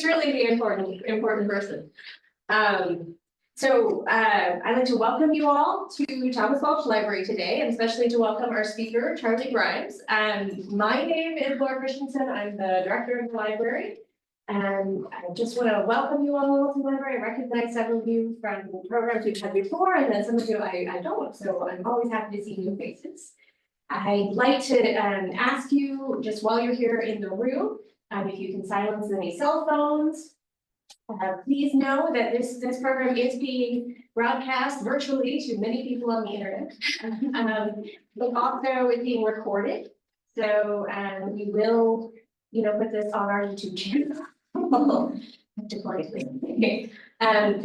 really the important person. I'd like to welcome you all to Thomas Balch Library today, and especially to welcome our speaker, Charlie Grymes. My name is Laura Christensen. I'm the director of the library. And I just want to welcome you all to the library. I recognize several of you from the programs we've had before, and then some of you I don't, so I'm always happy to see new faces. I'd like to ask you, just while you're here in the room, if you can silence any cell phones. Please know that this program is being broadcast virtually to many people on the internet, but also it's being recorded. So we will, put this on our YouTube channel.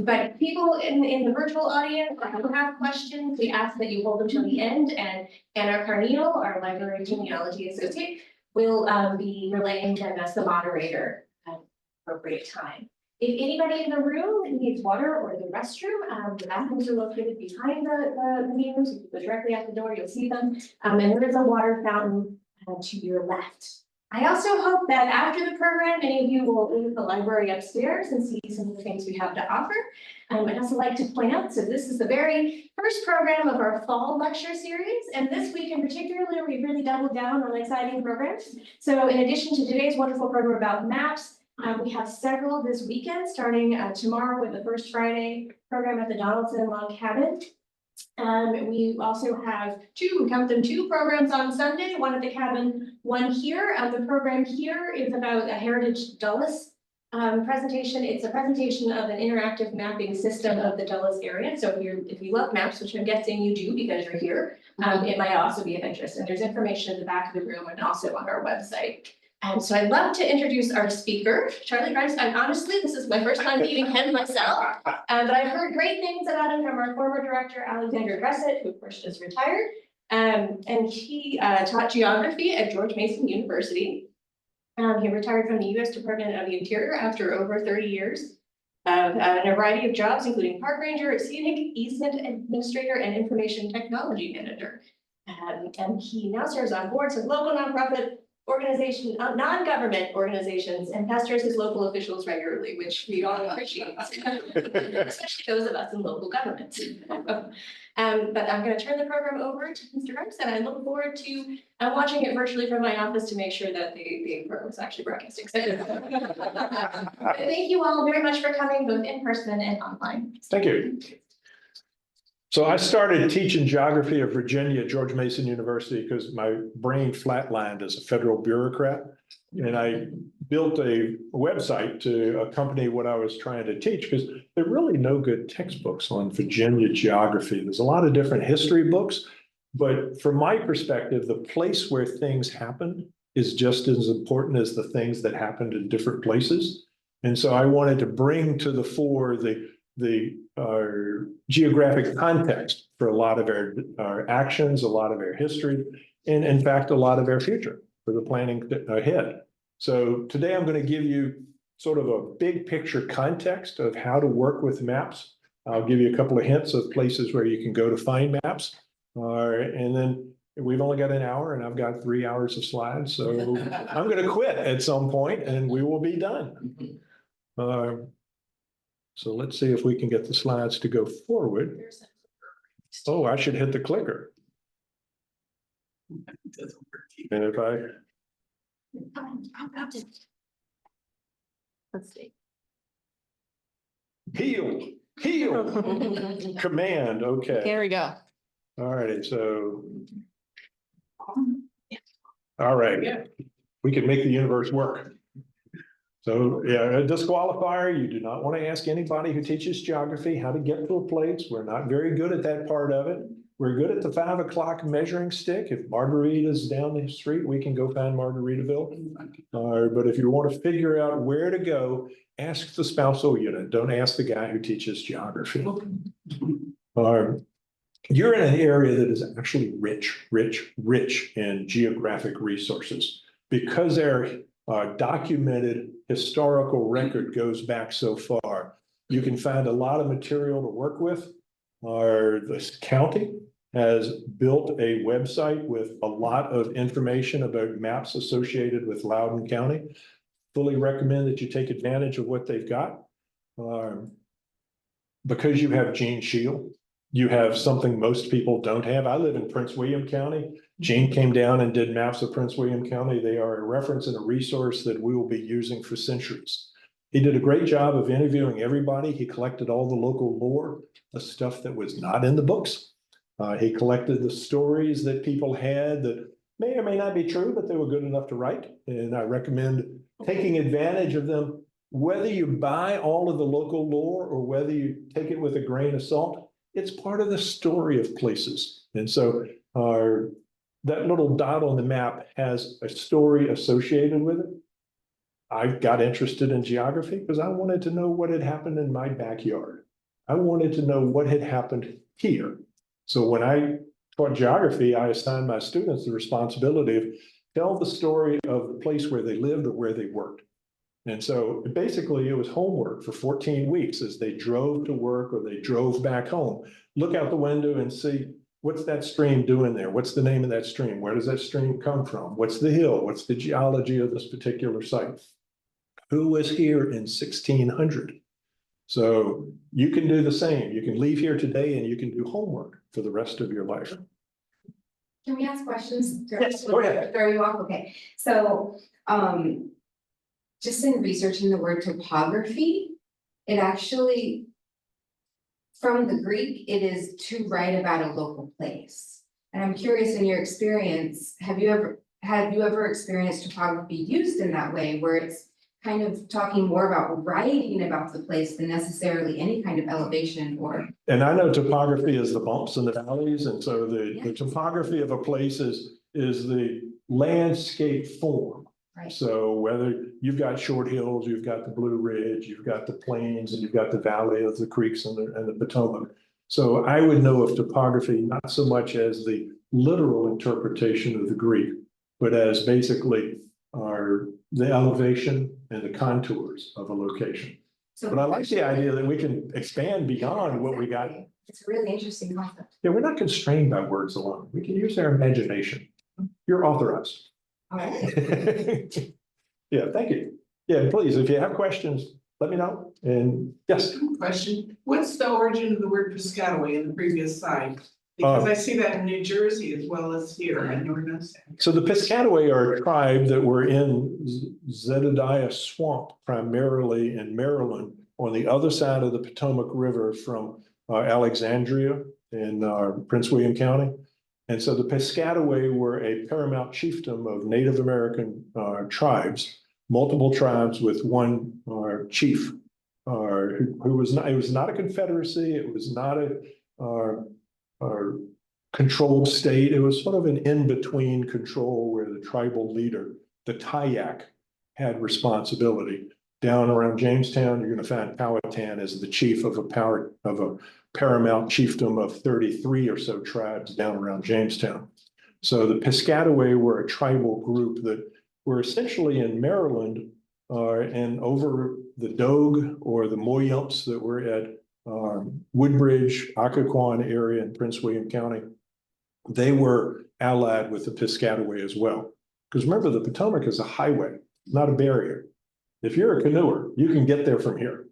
But people in the virtual audience who have questions, we ask that you hold them till the end, and Anna Carneal, our library genealogy associate, will be relaying them as the moderator at appropriate time. If anybody in the room needs water or the restroom, the bathrooms are located behind the meeting rooms. If you go directly out the door, you'll see them. And there is a water fountain to your left. I also hope that after the program, many of you will leave the library upstairs and see some of the things we have to offer. I'd also like to point out, so this is the very first program of our fall lecture series. And this week in particular, we really doubled down on exciting programs. So in addition to today's wonderful program about maps, we have several this weekend, starting tomorrow with the First Friday program at the Donaldson Log Cabin. We also have two programs on Sunday, one at the cabin, one here. The program here is about a Heritage Dulles presentation. It's a presentation of an interactive mapping system of the Dulles area. So if you love maps, which I'm guessing you do because you're here, it might also be of interest. And there's information in the back of the room and also on our website. So I'd love to introduce our speaker, Charlie Grymes. And honestly, this is my first time meeting him myself, but I've heard great things about him from our former director, Alexander Gressett, who of course just retired. And he taught geography at George Mason University. He retired from the U.S. Department of the Interior after over 30 years in a variety of jobs, including park ranger, scenic easement administrator, and information technology manager. And he now serves on boards of local nonprofit organization, non-government organizations, and pesters his local officials regularly, which we all appreciate, especially those of us in local government. But I'm going to turn the program over to Mr. Grymes, and I look forward to watching it virtually from my office to make sure that the program is actually broadcasting. Thank you all very much for coming, both in person and online. Thank you. So I started teaching geography at Virginia at George Mason University because my brain flatlined as a federal bureaucrat. And I built a website to accompany what I was trying to teach because there are really no good textbooks on Virginia geography. There's a lot of different history books, but from my perspective, the place where things happen is just as important as the things that happened in different places. And so I wanted to bring to the fore the geographic context for a lot of our actions, a lot of our history, and in fact, a lot of our future for the planning ahead. So today I'm going to give you sort of a big picture context of how to work with maps. I'll give you a couple of hints of places where you can go to find maps. And then we've only got an hour and I've got 3 hours of slides. So I'm going to quit at some point and we will be done. So let's see if we can get the slides to go forward. Oh, I should hit the clicker. And if I... Let's see. Heal. Command, okay. There we go. All right, so... All right, we can make the universe work. So yeah, a disqualifier, you do not want to ask anybody who teaches geography how to get to a place. We're not very good at that part of it. We're good at the 5 o'clock measuring stick. If Margarita's down the street, we can go find Margaritaville. But if you want to figure out where to go, ask the spousal unit. Don't ask the guy who teaches geography. You're in an area that is actually rich in geographic resources because our documented historical record goes back so far. You can find a lot of material to work with. This county has built a website with a lot of information about maps associated with Loudoun County. fully recommend that you take advantage of what they've got. Because you have Gene Shield, you have something most people don't have. I live in Prince William County. Gene came down and did maps of Prince William County. They are a reference and a resource that we will be using for centuries. He did a great job of interviewing everybody. He collected all the local lore, the stuff that was not in the books. He collected the stories that people had that may or may not be true, but they were good enough to write. And I recommend taking advantage of them, whether you buy all of the local lore or whether you take it with a grain of salt. It's part of the story of places. And so that little dot on the map has a story associated with it. I got interested in geography because I wanted to know what had happened in my backyard. I wanted to know what had happened here. So when I taught geography, I assigned my students the responsibility of tell the story of the place where they lived or where they worked. And so basically it was homework for 14 weeks as they drove to work or they drove back home. Look out the window and see, what's that stream doing there? What's the name of that stream? Where does that stream come from? What's the hill? What's the geology of this particular site? Who was here in 1600? So you can do the same. You can leave here today and you can do homework for the rest of your life. Can we ask questions? Yes, go ahead. Throw you off, okay. So, just in researching the word topography, it actually, from the Greek, it is to write about a local place. And I'm curious, in your experience, have you ever experienced topography used in that way, where it's kind of talking more about writing about the place than necessarily any kind of elevation or? And I know topography is the bumps and the valleys. And so the topography of a place is the landscape form. Right. So whether you've got short hills, you've got the Blue Ridge, you've got the plains, and you've got the valley of the creeks and the Potomac. So I would know of topography, not so much as the literal interpretation of the Greek, but as basically the elevation and the contours of a location. So But I like the idea that we can expand beyond what we got. It's a really interesting concept. Yeah, we're not constrained by words alone. We can use our imagination. You're authorized. All right. Yeah, thank you. Yeah, please, if you have questions, let me know. And yes. Question, what's the origin of the word Piscataway in the previous slide? Because I see that in New Jersey as well as here in Northern. So the Piscataway are a tribe that were in Zedediah Swamp, primarily in Maryland, on the other side of the Potomac River from Alexandria in Prince William County. And so the Piscataway were a paramount chiefdom of Native American tribes, multiple tribes with one chief who was not, it was not a confederacy, it was not a controlled state. It was sort of an in-between control where the tribal leader, the Tayak, had responsibility. Down around Jamestown, you're going to find Powhatan as the chief of a paramount chiefdom of 33 or so tribes down around Jamestown. So the Piscataway were a tribal group that were essentially in Maryland and over the Dogue or the Moyumps that were at Woodbridge, Occoquan area in Prince William County. They were allied with the Piscataway as well. Because remember, the Potomac is a highway, not a barrier. If you're a canoeer, you can get there from here.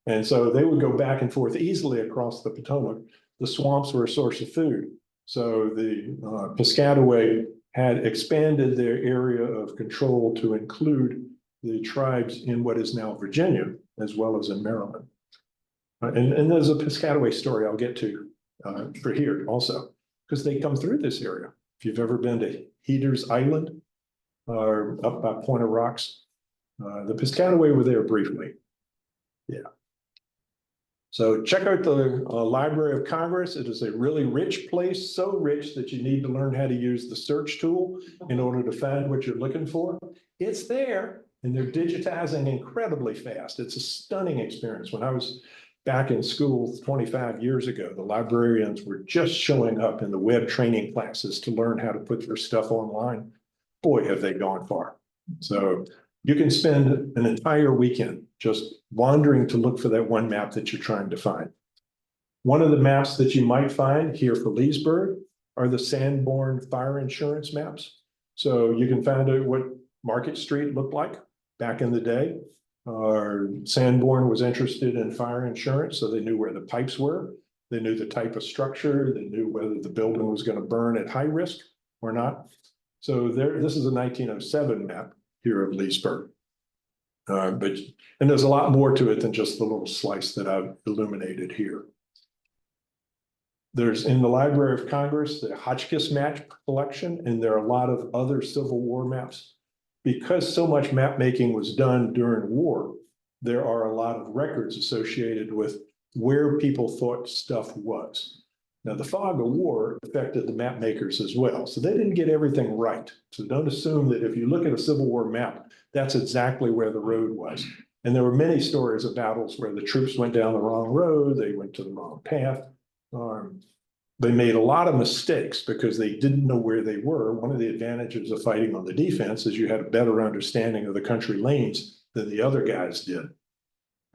And so they would go back and forth easily across the Potomac. The swamps were a source of food. So the Piscataway had expanded their area of control to include the tribes in what is now Virginia, as well as in Maryland. And there's a Piscataway story I'll get to for here also, because they come through this area. If you've ever been to Heater's Island or up by Point of Rocks, the Piscataway were there briefly. Yeah. So check out the Library of Congress. It is a really rich place, so rich that you need to learn how to use the search tool in order to find what you're looking for. It's there, and they're digitizing incredibly fast. It's a stunning experience. When I was back in school 25 years ago, the librarians were just showing up in the web training classes to learn how to put their stuff online. Boy, have they gone far. So you can spend an entire weekend just wandering to look for that one map that you're trying to find. One of the maps that you might find here for Leesburg are the Sanborn fire insurance maps. So you can find out what Market Street looked like back in the day. Sanborn was interested in fire insurance, so they knew where the pipes were. They knew the type of structure. They knew whether the building was going to burn at high risk or not. So this is a 1907 map here of Leesburg. And there's a lot more to it than just the little slice that I've illuminated here. There's in the Library of Congress, the Hotchkiss map collection, and there are a lot of other Civil War maps. Because so much map making was done during war, there are a lot of records associated with where people thought stuff was. Now, the fog of war affected the map makers as well, so they didn't get everything right. So don't assume that if you look at a Civil War map, that's exactly where the road was. And there were many stories of battles where the troops went down the wrong road, they went to the wrong path. They made a lot of mistakes because they didn't know where they were. One of the advantages of fighting on the defense is you had a better understanding of the country lanes than the other guys did.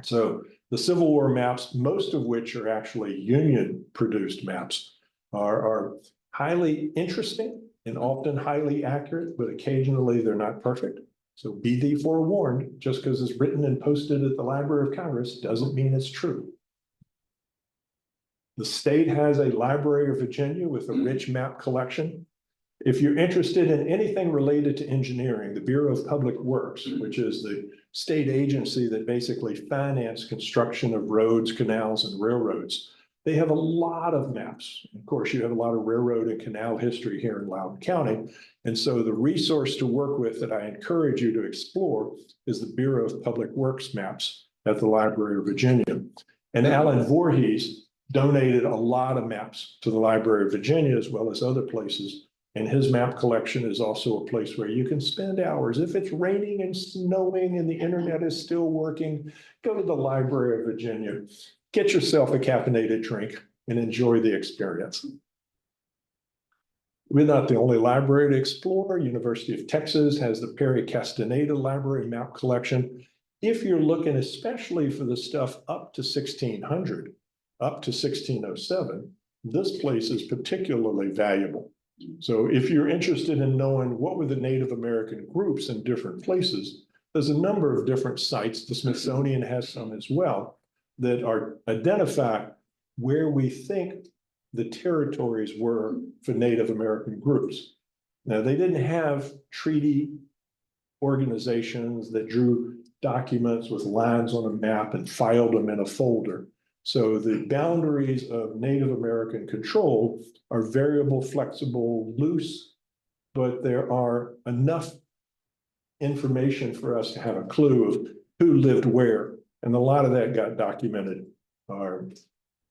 So the Civil War maps, most of which are actually Union produced maps, are highly interesting and often highly accurate, but occasionally they're not perfect. So be thee forewarned, just because it's written and posted at the Library of Congress doesn't mean it's true. The state has a Library of Virginia with a rich map collection. If you're interested in anything related to engineering, the Bureau of Public Works, which is the state agency that basically finances construction of roads, canals, and railroads, they have a lot of maps. Of course, you have a lot of railroad and canal history here in Loudoun County. And so the resource to work with that I encourage you to explore is the Bureau of Public Works maps at the Library of Virginia. And Alan Voorhees donated a lot of maps to the Library of Virginia as well as other places. And his map collection is also a place where you can spend hours. If it's raining and snowing and the internet is still working, go to the Library of Virginia, get yourself a caffeinated drink and enjoy the experience. We're not the only library to explore. University of Texas has the Perry Castaneda Library map collection. If you're looking especially for the stuff up to 1600, up to 1607, this place is particularly valuable. So if you're interested in knowing what were the Native American groups in different places, there's a number of different sites, the Smithsonian has some as well, that are identify where we think the territories were for Native American groups. Now, they didn't have treaty organizations that drew documents with lines on a map and filed them in a folder. So the boundaries of Native American control are variable, flexible, loose, but there are enough information for us to have a clue of who lived where. And a lot of that got documented and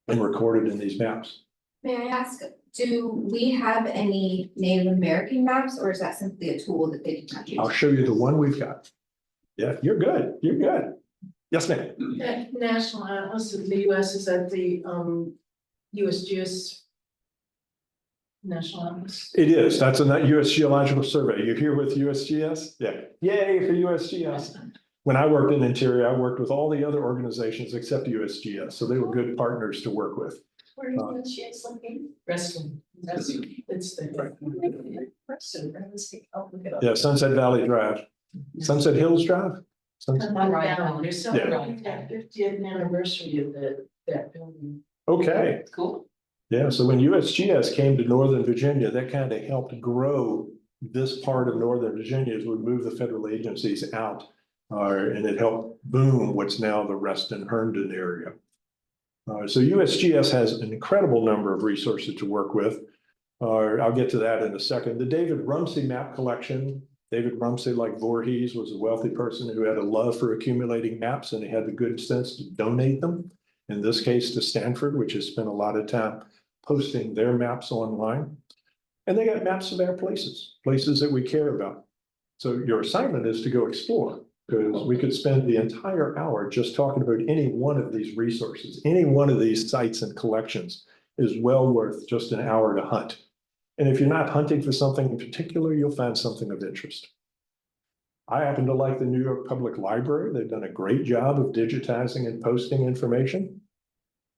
recorded in these maps. May I ask, do we have any Native American maps, or is that simply a tool that they did not use? I'll show you the one we've got. Yeah, you're good. You're good. Yes, ma'am. That national atlas of the US, is that the USGS national atlas? It is. That's a U.S. Geological Survey. You're here with USGS? Yeah. Yay for USGS. When I worked in Interior, I worked with all the other organizations except USGS. So they were good partners to work with. Where is USGS located? Reston. That's, it's the. Reston, I'll look it up. Yeah, Sunset Valley Drive. Sunset Hills Drive? Sunset- There's something on that 50th anniversary of that building. Okay. Cool. Yeah, so when USGS came to Northern Virginia, that kind of helped grow this part of Northern Virginia as we move the federal agencies out. And it helped boom what's now the Reston Herndon area. So USGS has an incredible number of resources to work with. I'll get to that in a second. The David Rumsey map collection. David Rumsey, like Voorhees, was a wealthy person who had a love for accumulating maps, and he had the good sense to donate them. In this case, to Stanford, which has spent a lot of time posting their maps online. And they got maps of our places, places that we care about. So your assignment is to go explore, because we could spend the entire hour just talking about any one of these resources. Any one of these sites and collections is well worth just an hour to hunt. And if you're not hunting for something in particular, you'll find something of interest. I happen to like the New York Public Library. They've done a great job of digitizing and posting information.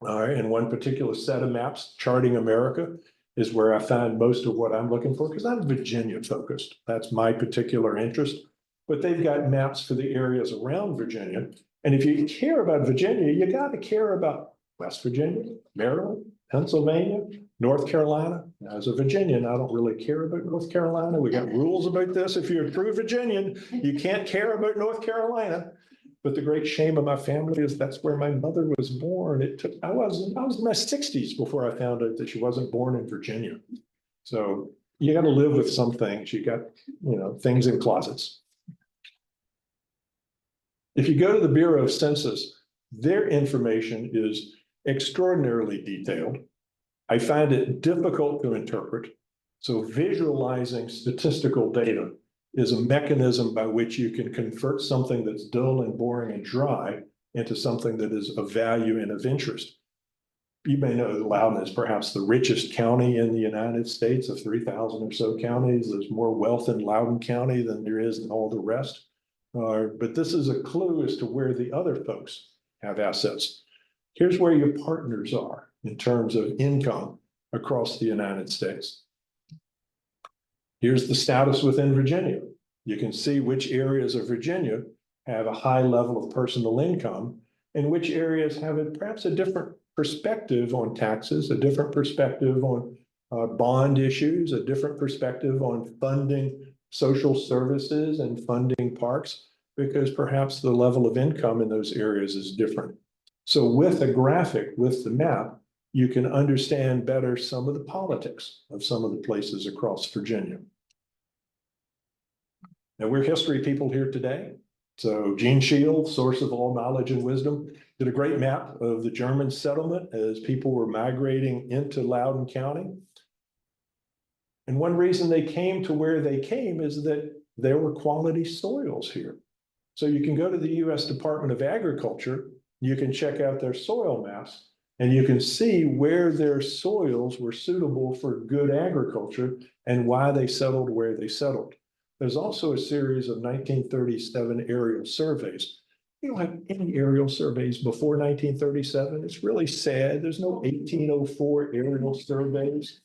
And one particular set of maps, Charting America, is where I find most of what I'm looking for, because I'm Virginia focused. That's my particular interest. but they've got maps for the areas around Virginia. And if you care about Virginia, you got to care about West Virginia, Maryland, Pennsylvania, North Carolina. Now, as a Virginian, I don't really care about North Carolina. We got rules about this. If you're a true Virginian, you can't care about North Carolina. But the great shame of my family is that's where my mother was born. I was in my 60s before I found out that she wasn't born in Virginia. So you got to live with some things. You got, things in closets. If you go to the Bureau of Census, their information is extraordinarily detailed. I find it difficult to interpret. So visualizing statistical data is a mechanism by which you can convert something that's dull and boring and dry into something that is of value and of interest. You may know that Loudoun is perhaps the richest county in the United States. Of 3,000 or so counties, there's more wealth in Loudoun County than there is in all the rest. But this is a clue as to where the other folks have assets. Here's where your partners are in terms of income across the United States. Here's the status within Virginia. You can see which areas of Virginia have a high level of personal income and which areas have perhaps a different perspective on taxes, a different perspective on bond issues, a different perspective on funding social services and funding parks, because perhaps the level of income in those areas is different. So with a graphic, with the map, you can understand better some of the politics of some of the places across Virginia. Now, we're history people here today. So Gene Shield, source of all knowledge and wisdom, did a great map of the German settlement as people were migrating into Loudoun County. And one reason they came to where they came is that there were quality soils here. So you can go to the US Department of Agriculture, you can check out their soil maps, and you can see where their soils were suitable for good agriculture and why they settled where they settled. There's also a series of 1937 aerial surveys. You don't have any aerial surveys before 1937. It's really sad. There's no 1804 aerial surveys.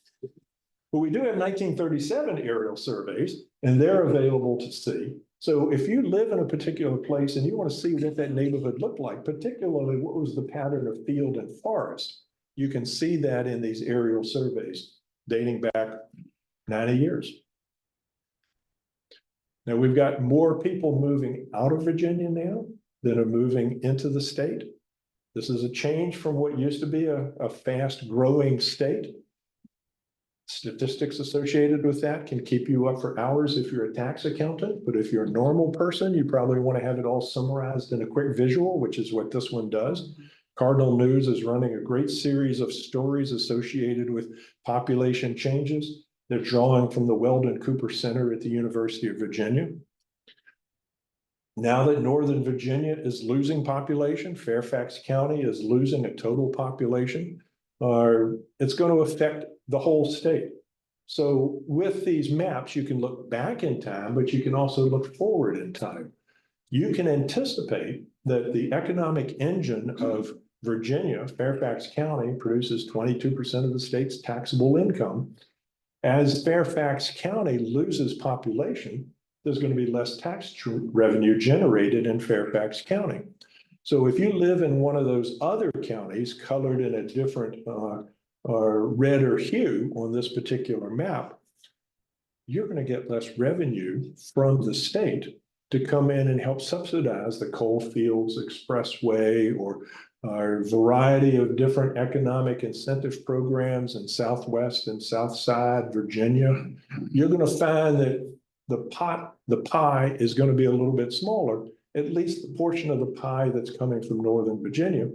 But we do have 1937 aerial surveys, and they're available to see. So if you live in a particular place and you want to see what that neighborhood looked like, particularly what was the pattern of field and forest, you can see that in these aerial surveys dating back 90 years. Now, we've got more people moving out of Virginia now than are moving into the state. This is a change from what used to be a fast growing state. Statistics associated with that can keep you up for hours if you're a tax accountant, but if you're a normal person, you probably want to have it all summarized in a quick visual, which is what this one does. Cardinal News is running a great series of stories associated with population changes. They're drawing from the Weldon Cooper Center at the University of Virginia. Now that Northern Virginia is losing population, Fairfax County is losing a total population, it's going to affect the whole state. So with these maps, you can look back in time, but you can also look forward in time. You can anticipate that the economic engine of Virginia, Fairfax County, produces 22% of the state's taxable income. As Fairfax County loses population, there's going to be less tax revenue generated in Fairfax County. So if you live in one of those other counties colored in a different red or hue on this particular map, you're going to get less revenue from the state to come in and help subsidize the coal fields expressway or a variety of different economic incentive programs in Southwest and South Side Virginia. You're going to find that the pie is going to be a little bit smaller, at least the portion of the pie that's coming from Northern Virginia.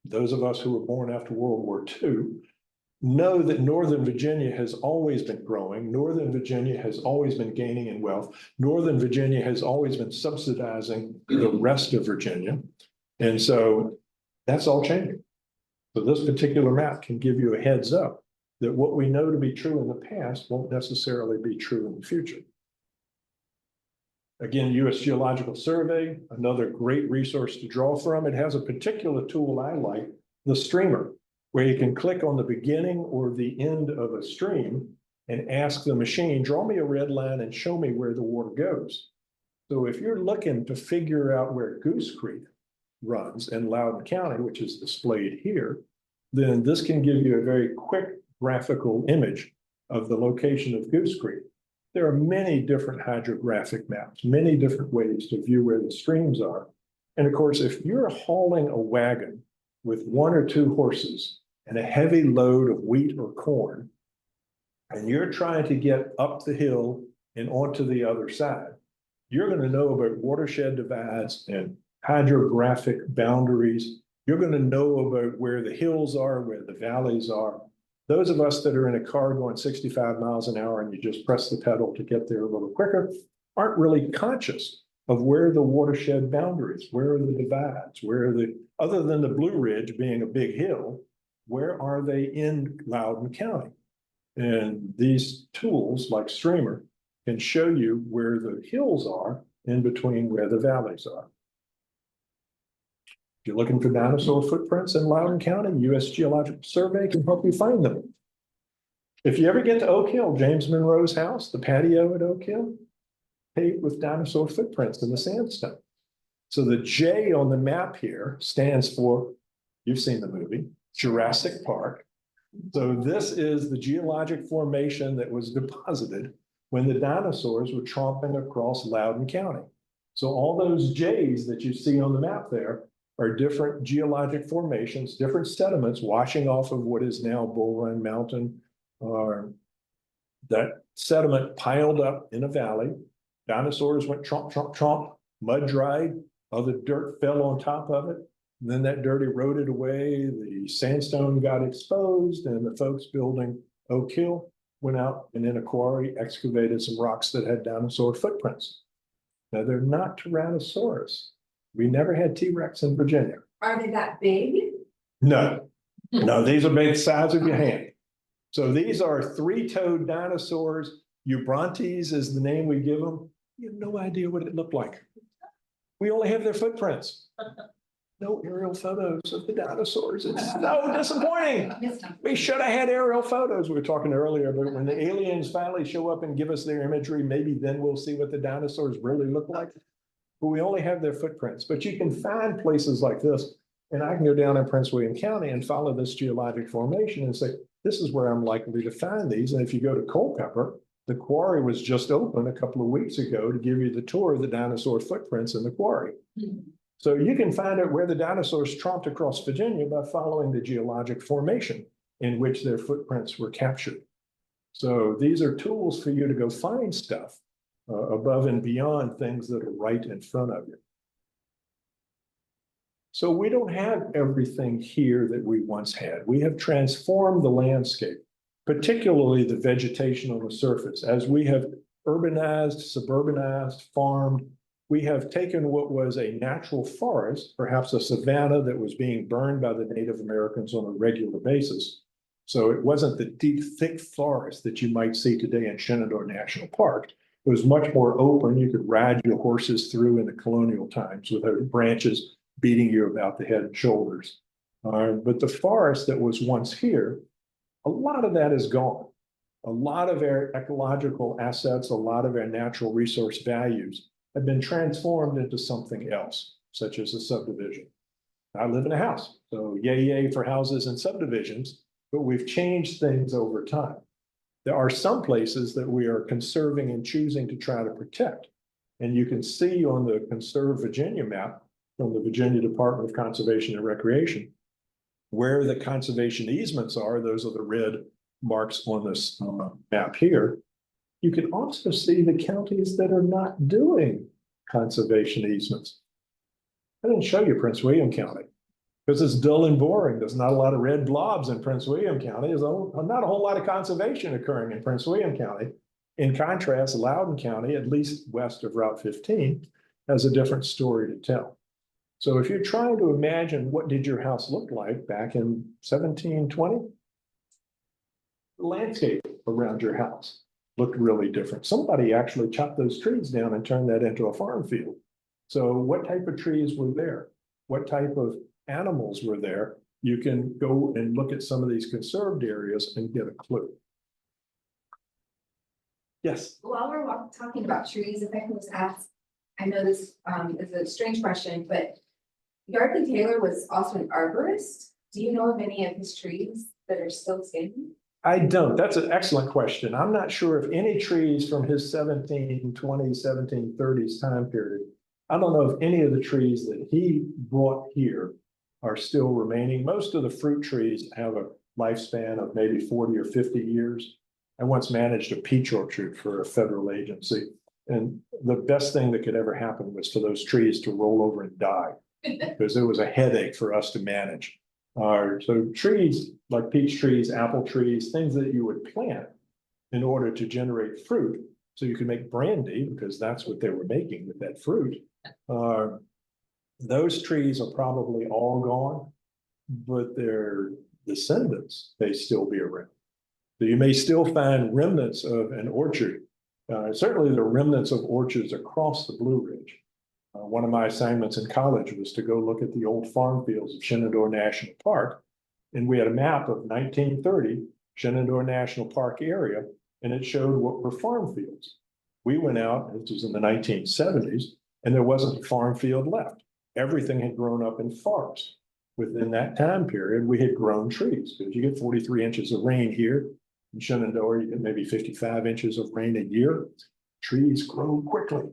Those of us who were born after World War II know that Northern Virginia has always been growing. Northern Virginia has always been gaining in wealth. Northern Virginia has always been subsidizing the rest of Virginia. And so that's all changing. So this particular map can give you a heads up that what we know to be true in the past won't necessarily be true in the future. Again, US Geological Survey, another great resource to draw from. It has a particular tool I like, the streamer, where you can click on the beginning or the end of a stream and ask the machine, draw me a red line and show me where the water goes. So if you're looking to figure out where Goose Creek runs in Loudoun County, which is displayed here, then this can give you a very quick graphical image of the location of Goose Creek. There are many different hydrographic maps, many different ways to view where the streams are. And of course, if you're hauling a wagon with 1 or 2 horses and a heavy load of wheat or corn, and you're trying to get up the hill and onto the other side, you're going to know about watershed divides and hydrographic boundaries. You're going to know about where the hills are, where the valleys are. Those of us that are in a car going 65 miles an hour and you just press the pedal to get there a little quicker aren't really conscious of where the watershed boundaries, where are the divides, where are the, other than the Blue Ridge being a big hill, where are they in Loudoun County? And these tools like Streamer can show you where the hills are in between where the valleys are. If you're looking for dinosaur footprints in Loudoun County, U.S. Geological Survey can help you find them. If you ever get to Oak Hill, James Monroe's house, the patio at Oak Hill, paved with dinosaur footprints in the sandstone. So the J on the map here stands for, you've seen the movie, Jurassic Park. So this is the geologic formation that was deposited when the dinosaurs were tromping across Loudoun County. So all those J's that you see on the map there are different geologic formations, different sediments washing off of what is now Bull Run Mountain. That sediment piled up in a valley. Dinosaurs went tromp, tromp, tromp, mud dried, other dirt fell on top of it. And then that dirt eroded away, the sandstone got exposed, and the folks building Oak Hill went out and in a quarry excavated some rocks that had dinosaur footprints. Now they're not Tyrannosaurus. We never had T-Rex in Virginia. Are they that big? No, no, these are big the size of your hand. So these are 3-toed dinosaurs. Eubrontes is the name we give them. You have no idea what it looked like. We only have their footprints. No aerial photos of the dinosaurs. It's so disappointing. We should have had aerial photos. We were talking earlier, but when the aliens finally show up and give us their imagery, maybe then we'll see what the dinosaurs really look like. But we only have their footprints. But you can find places like this, and I can go down in Prince William County and follow this geologic formation and say, this is where I'm likely to find these. And if you go to Culpeper, the quarry was just open a couple of weeks ago to give you the tour of the dinosaur footprints in the quarry. So you can find out where the dinosaurs tromped across Virginia by following the geologic formation in which their footprints were captured. So these are tools for you to go find stuff above and beyond things that are right in front of you. So we don't have everything here that we once had. We have transformed the landscape, particularly the vegetation on the surface. As we have urbanized, suburbanized, farmed, we have taken what was a natural forest, perhaps a savanna that was being burned by the Native Americans on a regular basis. So it wasn't the deep, thick forest that you might see today in Shenandoah National Park. It was much more open. You could ride your horses through in the colonial times without branches beating you about the head and shoulders. But the forest that was once here, a lot of that is gone. A lot of our ecological assets, a lot of our natural resource values have been transformed into something else, such as a subdivision. I live in a house, so yay for houses and subdivisions, but we've changed things over time. There are some places that we are conserving and choosing to try to protect. And you can see on the Conserve Virginia map from the Virginia Department of Conservation and Recreation, where the conservation easements are. Those are the red marks on this map here. You can also see the counties that are not doing conservation easements. I didn't show you Prince William County because it's dull and boring. There's not a lot of red blobs in Prince William County. There's not a whole lot of conservation occurring in Prince William County. In contrast, Loudoun County, at least west of Route 15, has a different story to tell. So if you're trying to imagine what did your house look like back in 1720, the landscape around your house looked really different. Somebody actually chopped those trees down and turned that into a farm field. So what type of trees were there? What type of animals were there? You can go and look at some of these conserved areas and get a clue. Yes. While we're talking about trees, if I can just ask, I know this is a strange question, but Yardley Taylor was also an arborist. Do you know of any of his trees that are still standing? I don't. That's an excellent question. I'm not sure if any trees from his 1720s, 1730s time period. I don't know if any of the trees that he brought here are still remaining. Most of the fruit trees have a lifespan of maybe 40 or 50 years. I once managed a peach orchard for a federal agency. And the best thing that could ever happen was for those trees to roll over and die. Because it was a headache for us to manage. So trees like peach trees, apple trees, things that you would plant in order to generate fruit. So you can make brandy because that's what they were making with that fruit. Those trees are probably all gone, but their descendants may still be around. So you may still find remnants of an orchard. Certainly there are remnants of orchards across the Blue Ridge. One of my assignments in college was to go look at the old farm fields of Shenandoah National Park. And we had a map of 1930 Shenandoah National Park area, and it showed what were farm fields. We went out, this was in the 1970s, and there wasn't a farm field left. Everything had grown up in forest. Within that time period, we had grown trees, because you get 43 inches of rain here. In Shenandoah, you get maybe 55 inches of rain a year. Trees grow quickly.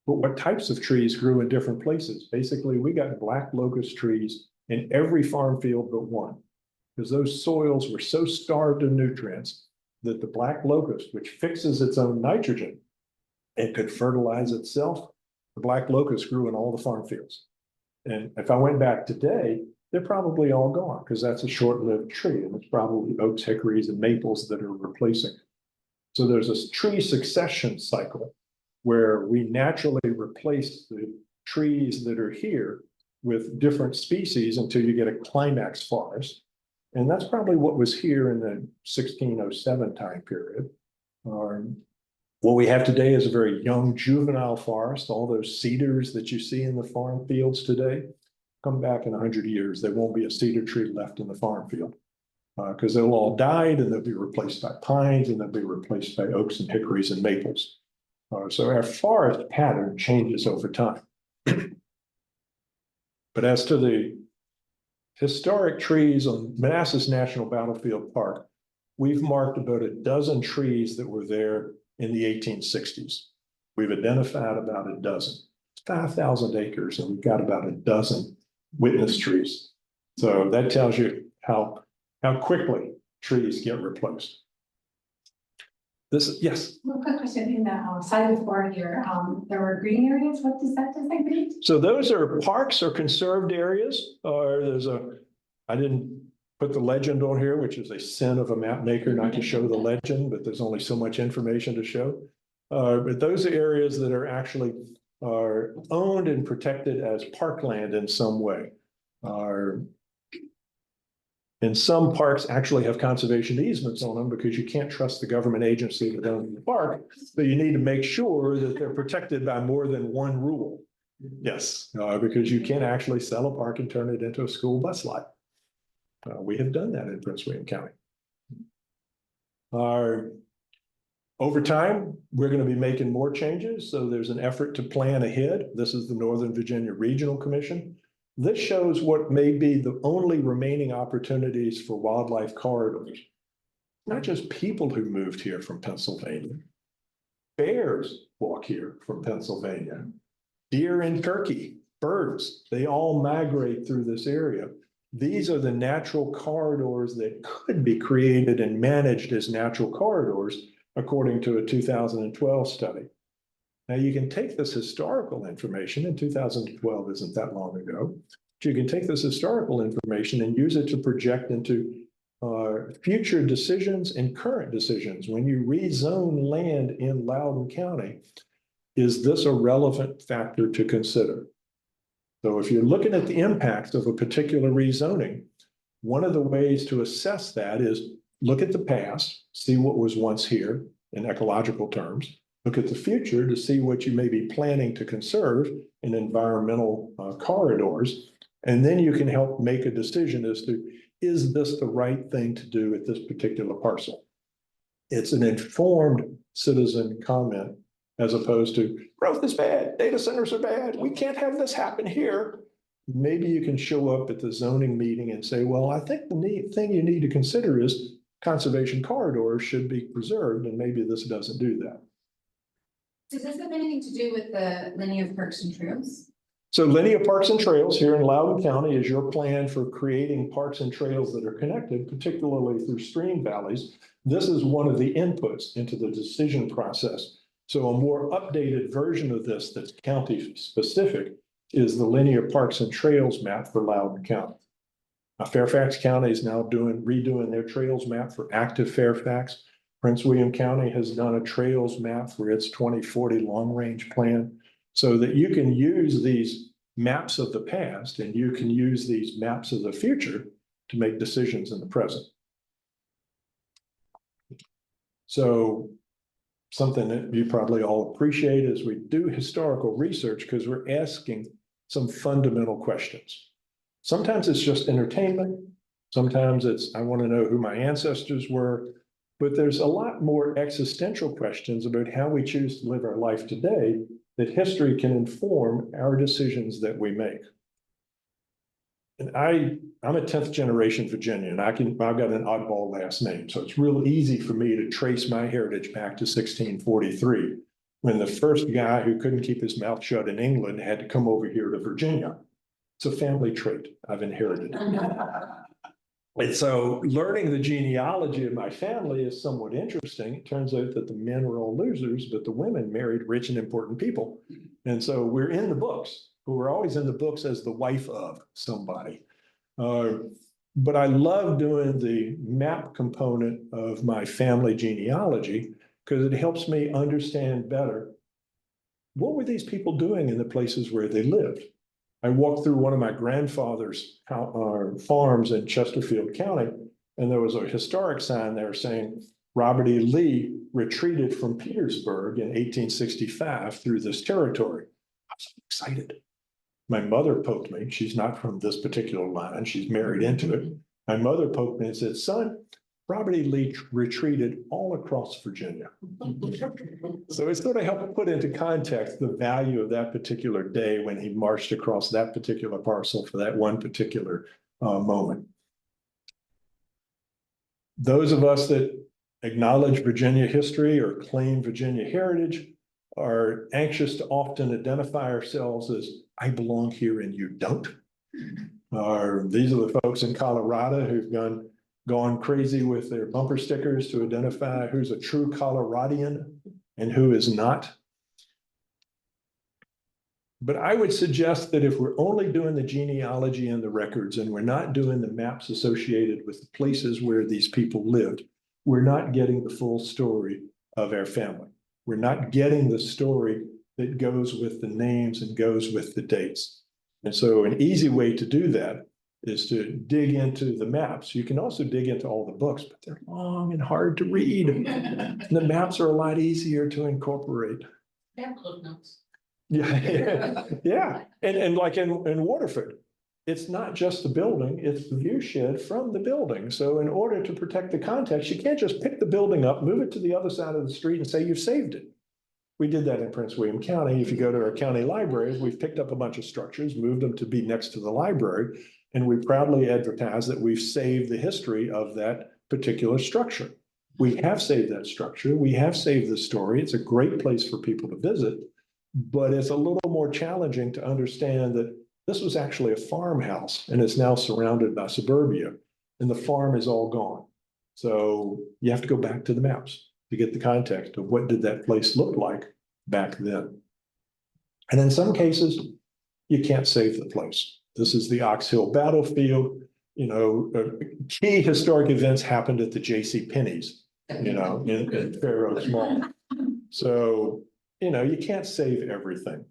But what types of trees grew in different places? Basically, we got black locust trees in every farm field but one, because those soils were so starved of nutrients that the black locust, which fixes its own nitrogen and could fertilize itself, the black locust grew in all the farm fields. And if I went back today, they're probably all gone because that's a short-lived tree, and it's probably oaks, hickories, and maples that are replacing. So there's a tree succession cycle where we naturally replace the trees that are here with different species until you get a climax forest. And that's probably what was here in the 1607 time period. What we have today is a very young juvenile forest. All those cedars that you see in the farm fields today, come back in 100 years, there won't be a cedar tree left in the farm field. Because they'll all died and they'll be replaced by pines and they'll be replaced by oaks and hickories and maples. So our forest pattern changes over time. But as to the historic trees on Manassas National Battlefield Park, we've marked about a dozen trees that were there in the 1860s. We've identified about a dozen. It's 5,000 acres, and we've got about a dozen witness trees. So that tells you how quickly trees get replaced. Yes. One quick question in the slide before here, there were green areas. What does that designate? So those are parks or conserved areas, or I didn't put the legend on here, which is a sin of a map maker not to show the legend, but there's only so much information to show. But those are areas that are actually owned and protected as parkland in some way. And some parks actually have conservation easements on them because you can't trust the government agency that owns the park, but you need to make sure that they're protected by more than one rule. Yes, because you can't actually sell a park and turn it into a school bus lot. We have done that in Prince William County. Over time, we're going to be making more changes. So there's an effort to plan ahead. This is the Northern Virginia Regional Commission. This shows what may be the only remaining opportunities for wildlife corridors. Not just people who moved here from Pennsylvania. Bears walk here from Pennsylvania. Deer in Turkey, birds, they all migrate through this area. These are the natural corridors that could be created and managed as natural corridors, according to a 2012 study. Now you can take this historical information, and 2012 isn't that long ago, but you can take this historical information and use it to project into future decisions and current decisions. When you rezone land in Loudoun County, is this a relevant factor to consider? So if you're looking at the impacts of a particular rezoning, one of the ways to assess that is look at the past, see what was once here in ecological terms, look at the future to see what you may be planning to conserve in environmental corridors, and then you can help make a decision as to, is this the right thing to do at this particular parcel? It's an informed citizen comment as opposed to growth is bad, data centers are bad, we can't have this happen here. Maybe you can show up at the zoning meeting and say, well, I think the thing you need to consider is conservation corridors should be preserved, and maybe this doesn't do that. Does this have anything to do with the linear parks and trails? So linear parks and trails here in Loudoun County is your plan for creating parks and trails that are connected, particularly through stream valleys. This is one of the inputs into the decision process. So a more updated version of this that's county specific is the linear parks and trails map for Loudoun County. Now, Fairfax County is now redoing their trails map for active Fairfax. Prince William County has done a trails map for its 2040 long-range plan, so that you can use these maps of the past and you can use these maps of the future to make decisions in the present. So something that you probably all appreciate is we do historical research because we're asking some fundamental questions. Sometimes it's just entertainment. Sometimes it's, I want to know who my ancestors were, but there's a lot more existential questions about how we choose to live our life today that history can inform our decisions that we make. And I'm a 10th generation Virginian. I've got an oddball last name, so it's real easy for me to trace my heritage back to 1643, when the first guy who couldn't keep his mouth shut in England had to come over here to Virginia. It's a family trait I've inherited. And so learning the genealogy of my family is somewhat interesting. It turns out that the men were all losers, but the women married rich and important people. And so we're in the books, but we're always in the books as the wife of somebody. But I love doing the map component of my family genealogy because it helps me understand better what were these people doing in the places where they lived. I walked through one of my grandfather's farms in Chesterfield County, and there was a historic sign there saying Robert E. Lee retreated from Petersburg in 1865 through this territory. I was excited. My mother poked me. She's not from this particular line. She's married into it. My mother poked me and said, son, Robert E. Lee retreated all across Virginia. So it's going to help put into context the value of that particular day when he marched across that particular parcel for that one particular moment. Those of us that acknowledge Virginia history or claim Virginia heritage are anxious to often identify ourselves as, I belong here and you don't. These are the folks in Colorado who've gone crazy with their bumper stickers to identify who's a true Coloradian and who is not. But I would suggest that if we're only doing the genealogy and the records and we're not doing the maps associated with the places where these people lived, we're not getting the full story of our family. We're not getting the story that goes with the names and goes with the dates. And so an easy way to do that is to dig into the maps. You can also dig into all the books, but they're long and hard to read. And the maps are a lot easier to incorporate. They have clip notes. Yeah, yeah. And like in Waterford, it's not just the building, it's the view shed from the building. So in order to protect the context, you can't just pick the building up, move it to the other side of the street and say you've saved it. We did that in Prince William County. If you go to our county libraries, we've picked up a bunch of structures, moved them to be next to the library, and we proudly advertise that we've saved the history of that particular structure. We have saved that structure. We have saved the story. It's a great place for people to visit, but it's a little more challenging to understand that this was actually a farmhouse and it's now surrounded by suburbia, and the farm is all gone. So you have to go back to the maps to get the context of what did that place look like back then. And in some cases, you can't save the place. This is the Ox Hill battlefield. You know, key historic events happened at the J.C. Penney's, you know, in Fair Oaks Mall. So, you know, you can't save everything,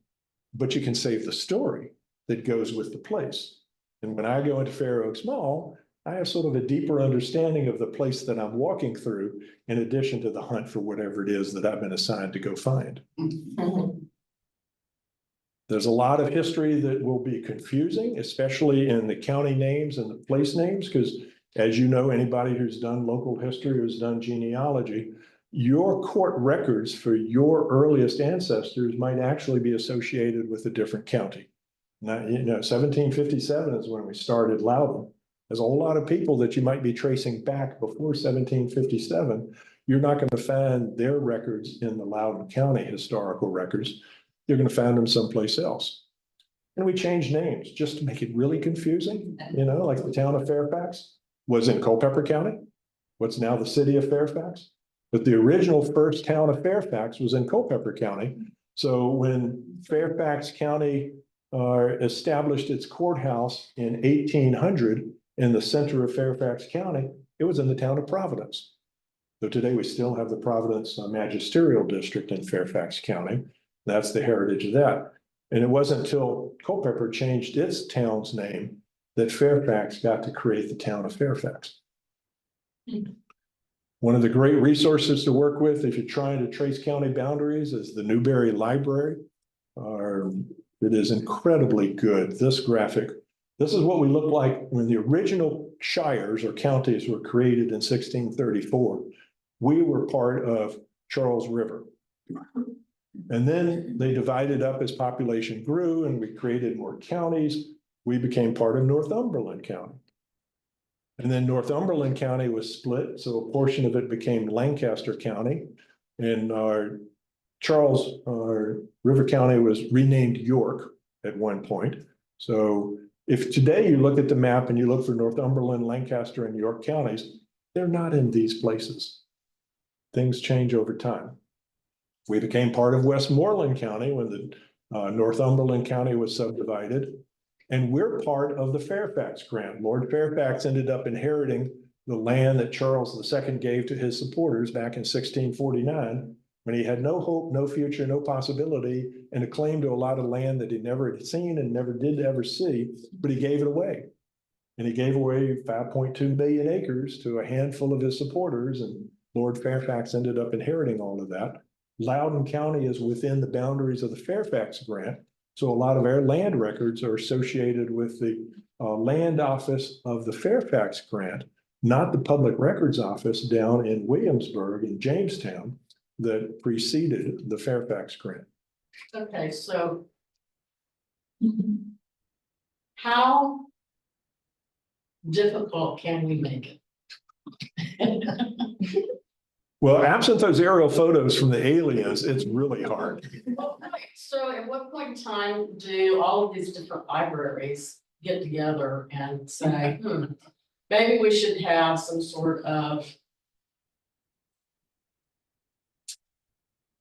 but you can save the story that goes with the place. And when I go into Fair Oaks Mall, I have sort of a deeper understanding of the place that I'm walking through, in addition to the hunt for whatever it is that I've been assigned to go find. There's a lot of history that will be confusing, especially in the county names and the place names, because as you know, anybody who's done local history, who's done genealogy, your court records for your earliest ancestors might actually be associated with a different county. Now, 1757 is when we started Loudon. There's a whole lot of people that you might be tracing back before 1757. You're not going to find their records in the Loudoun County historical records. You're going to find them someplace else. And we changed names just to make it really confusing, like the town of Fairfax was in Culpeper County, what's now the city of Fairfax. But the original first town of Fairfax was in Culpeper County. So when Fairfax County established its courthouse in 1800 in the center of Fairfax County, it was in the town of Providence. So today we still have the Providence Magisterial District in Fairfax County. That's the heritage of that. And it wasn't until Culpeper changed its town's name that Fairfax got to create the town of Fairfax. One of the great resources to work with if you're trying to trace county boundaries is the Newberry Library. It is incredibly good. This graphic, this is what we looked like when the original shires or counties were created in 1634. We were part of Charles River. And then they divided up as population grew and we created more counties. We became part of Northumberland County. And then Northumberland County was split, so a portion of it became Lancaster County. And Charles River County was renamed York at one point. So if today you look at the map and you look for Northumberland, Lancaster, and York counties, they're not in these places. Things change over time. We became part of Westmoreland County when the Northumberland County was subdivided. And we're part of the Fairfax Grant. Lord Fairfax ended up inheriting the land that Charles II gave to his supporters back in 1649, when he had no hope, no future, no possibility, and a claim to a lot of land that he never had seen and never did ever see, but he gave it away. And he gave away 5.2 million acres to a handful of his supporters, and Lord Fairfax ended up inheriting all of that. Loudoun County is within the boundaries of the Fairfax Grant. So a lot of our land records are associated with the land office of the Fairfax Grant, not the Public Records Office down in Williamsburg and Jamestown that preceded the Fairfax Grant. Okay, so how difficult can we make it? Well, absent those aerial photos from the aliens, it's really hard. Well, okay, so at what point in time do all of these different libraries get together and say, maybe we should have some sort of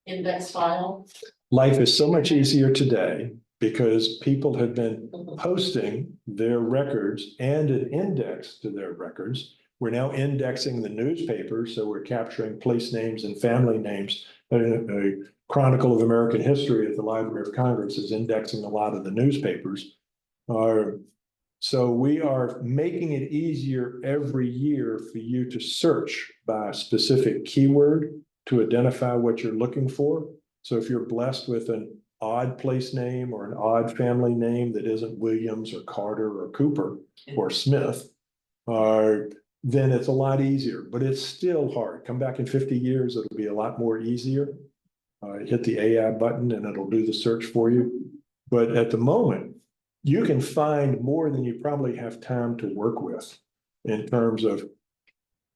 index file? Life is so much easier today because people have been posting their records and an index to their records. We're now indexing the newspapers, so we're capturing place names and family names. A Chronicle of American History at the Library of Congress is indexing a lot of the newspapers. So we are making it easier every year for you to search by a specific keyword to identify what you're looking for. So if you're blessed with an odd place name or an odd family name that isn't Williams or Carter or Cooper or Smith, then it's a lot easier, but it's still hard. Come back in 50 years, it'll be a lot more easier. Hit the AI button and it'll do the search for you. But at the moment, you can find more than you probably have time to work with in terms of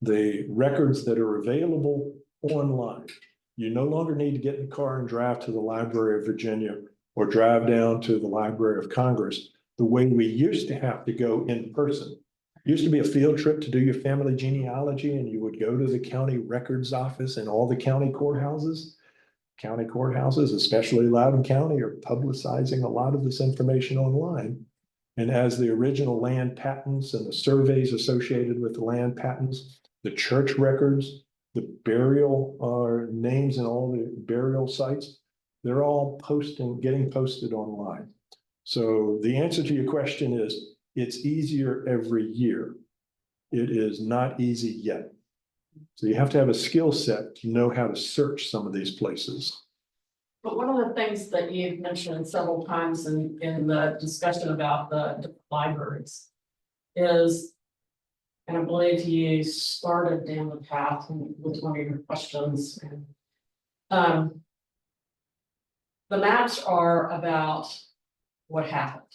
the records that are available online. You no longer need to get in the car and drive to the Library of Virginia or drive down to the Library of Congress the way we used to have to go in person. It used to be a field trip to do your family genealogy, and you would go to the county records office and all the county courthouses. County courthouses, especially Loudoun County, are publicizing a lot of this information online. And as the original land patents and the surveys associated with the land patents, the church records, the burial names and all the burial sites, they're all getting posted online. So the answer to your question is, it's easier every year. It is not easy yet. So you have to have a skill set to know how to search some of these places. But one of the things that you've mentioned several times in the discussion about the libraries is And I believe you started down the path with one of your questions and. The maps are about what happened.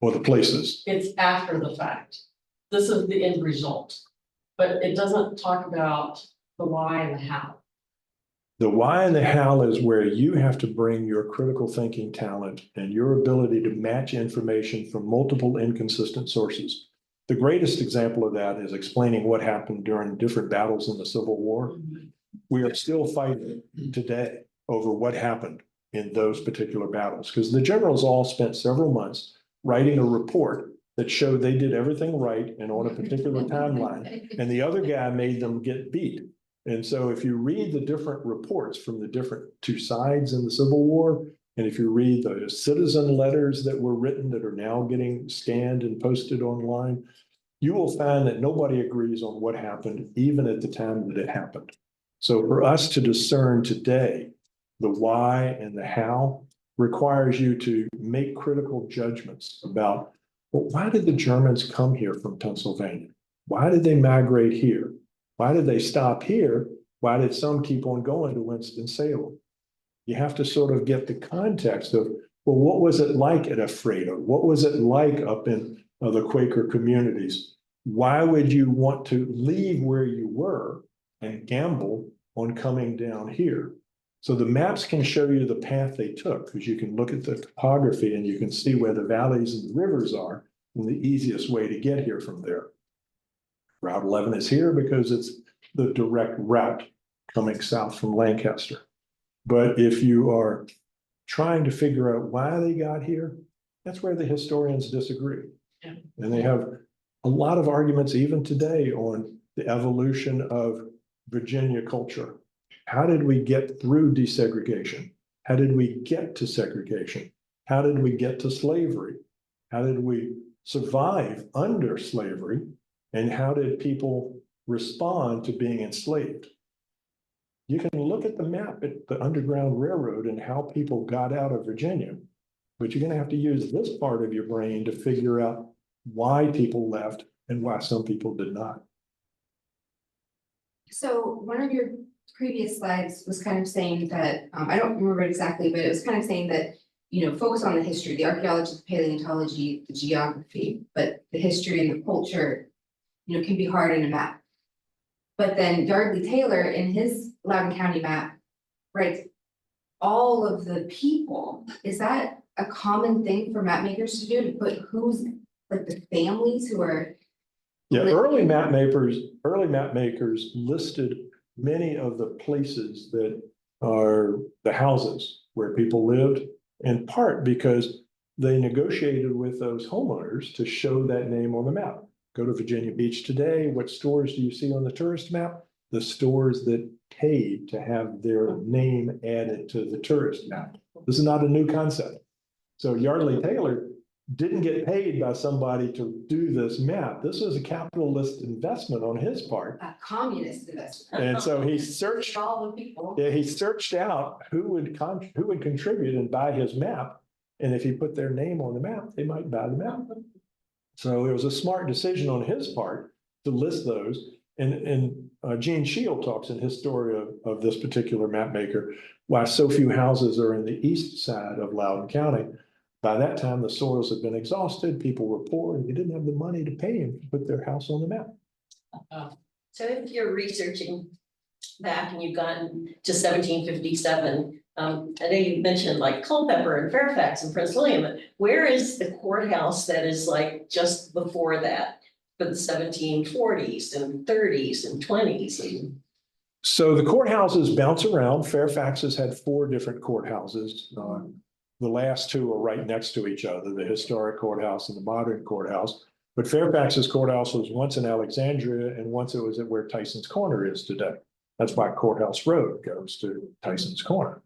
or the places. It's after the fact. This is the end result. But it doesn't talk about the why and the how. The why and the how is where you have to bring your critical thinking talent and your ability to match information from multiple inconsistent sources. The greatest example of that is explaining what happened during different battles in the Civil War. We are still fighting today over what happened in those particular battles, because the generals all spent several months writing a report that showed they did everything right and on a particular timeline, and the other guy made them get beat. And so if you read the different reports from the different two sides in the Civil War, and if you read the citizen letters that were written that are now getting scanned and posted online, you will find that nobody agrees on what happened, even at the time that it happened. So for us to discern today, the why and the how requires you to make critical judgments about, well, why did the Germans come here from Pennsylvania? Why did they migrate here? Why did they stop here? Why did some keep on going to Winston-Salem? You have to sort of get the context of, well, what was it like at Ephrata? What was it like up in the Quaker communities? Why would you want to leave where you were and gamble on coming down here? So the maps can show you the path they took, because you can look at the topography and you can see where the valleys and the rivers are and the easiest way to get here from there. Route 11 is here because it's the direct route coming south from Lancaster. But if you are trying to figure out why they got here, that's where the historians disagree. Yeah. And they have a lot of arguments even today on the evolution of Virginia culture. How did we get through desegregation? How did we get to segregation? How did we get to slavery? How did we survive under slavery? And how did people respond to being enslaved? You can look at the map at the Underground Railroad and how people got out of Virginia, but you're going to have to use this part of your brain to figure out why people left and why some people did not. So one of your previous slides was kind of saying that, I don't remember exactly, but it was kind of saying that, focus on the history, the archaeology, the paleontology, the geography, but the history and the culture, can be hard in a map. But then Yardley Taylor in his Loudoun County map writes all of the people. Is that a common thing for map makers to do, to put who's like the families who are? Yeah, early map makers listed many of the places that are the houses where people lived, in part because they negotiated with those homeowners to show that name on the map. Go to Virginia Beach today, what stores do you see on the tourist map? The stores that paid to have their name added to the tourist map. This is not a new concept. So Yardley Taylor didn't get paid by somebody to do this map. This was a capitalist investment on his part. A communist investment. And so he searched, All the people. yeah, he searched out who would contribute and buy his map. And if he put their name on the map, they might buy the map. So it was a smart decision on his part to list those. And Gene Shield talks in his story of this particular map maker, why so few houses are in the east side of Loudoun County. By that time, the soils had been exhausted, people were poor, and they didn't have the money to pay him to put their house on the map. So if you're researching back and you've gone to 1757, I know you mentioned like Culpeper and Fairfax and Prince William. Where is the courthouse that is like just before that for the 1740s and 30s and 20s? So the courthouses bounce around. Fairfax has had 4 different courthouses. The last 2 are right next to each other, the historic courthouse and the modern courthouse. But Fairfax's courthouse was once in Alexandria, and once it was at where Tyson's Corner is today. That's why Courthouse Road goes to Tyson's Corner.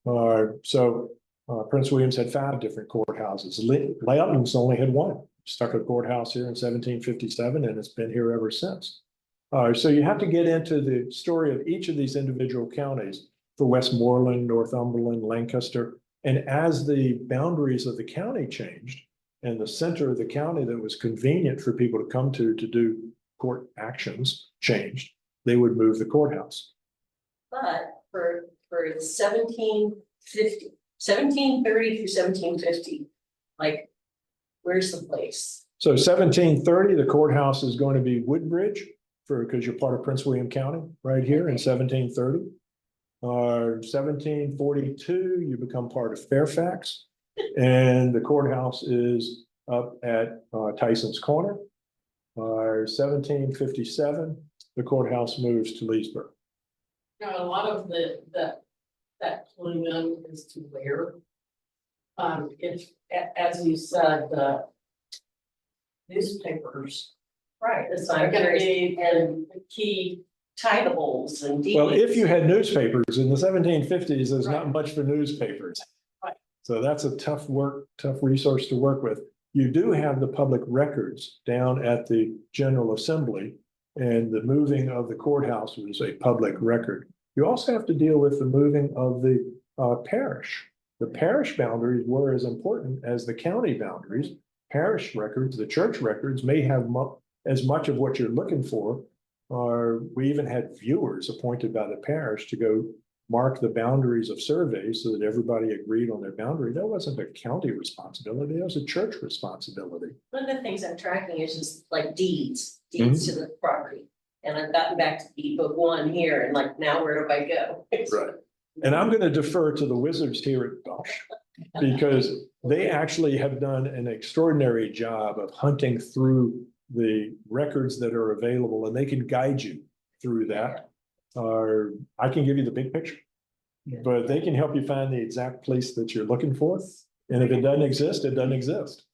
Prince William's had 5 different courthouses. Loudoun's only had 1. Stuck a courthouse here in 1757, and it's been here ever since. So you have to get into the story of each of these individual counties for Westmoreland, Northumberland, Lancaster. And as the boundaries of the county changed and the center of the county that was convenient for people to come to do court actions changed, they would move the courthouse. But for 1730 through 1750, like, where's the place? So 1730, the courthouse is going to be Woodbridge because you're part of Prince William County right here in 1730. 1742, you become part of Fairfax, and the courthouse is up at Tyson's Corner. 1757, the courthouse moves to Leesburg. A lot of that clue in is to where. If, as you said, the newspapers Right, that's are not gonna very, be and the key. titles and deeds. Well, if you had newspapers in the 1750s, there's not Right. much for newspapers. Right. So that's a tough resource to work with. You do have the public records down at the General Assembly, and the moving of the courthouse was a public record. You also have to deal with the moving of the parish. The parish boundaries were as important as the county boundaries. Parish records, the church records may have as much of what you're looking for. Or we even had viewers appointed by the parish to go mark the boundaries of surveys so that everybody agreed on their boundary. That wasn't a county responsibility, that was a church responsibility. One of the things I'm tracking is just like deeds to the property. And I've gotten back to deed book 1 here and like, now where do I go? Right. And I'm going to defer to the wizards here at Balch because they actually have done an extraordinary job of hunting through the records that are available, and they can guide you through that. Or I can give you the big picture, but they can help you find the exact place that you're looking for. And if it doesn't exist, it doesn't exist.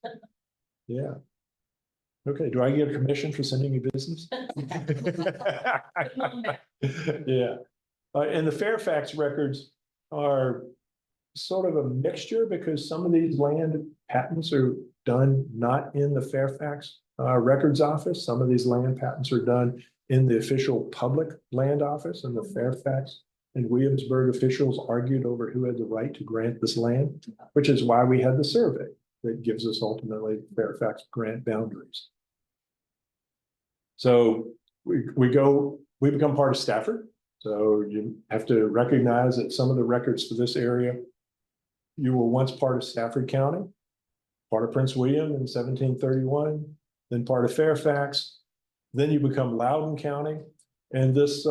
Yeah. Okay, do I get a commission for sending you business? Yeah. And the Fairfax records are sort of a mixture because some of these land patents are done not in the Fairfax records office. Some of these land patents are done in the official public land office, and the Fairfax and Williamsburg officials argued over who had the right to grant this land, which is why we had the survey that gives us ultimately Fairfax grant boundaries. So we become part of Stafford. So you have to recognize that some of the records for this area, you were once part of Stafford County, part of Prince William in 1731, then part of Fairfax, then you become Loudoun County. And this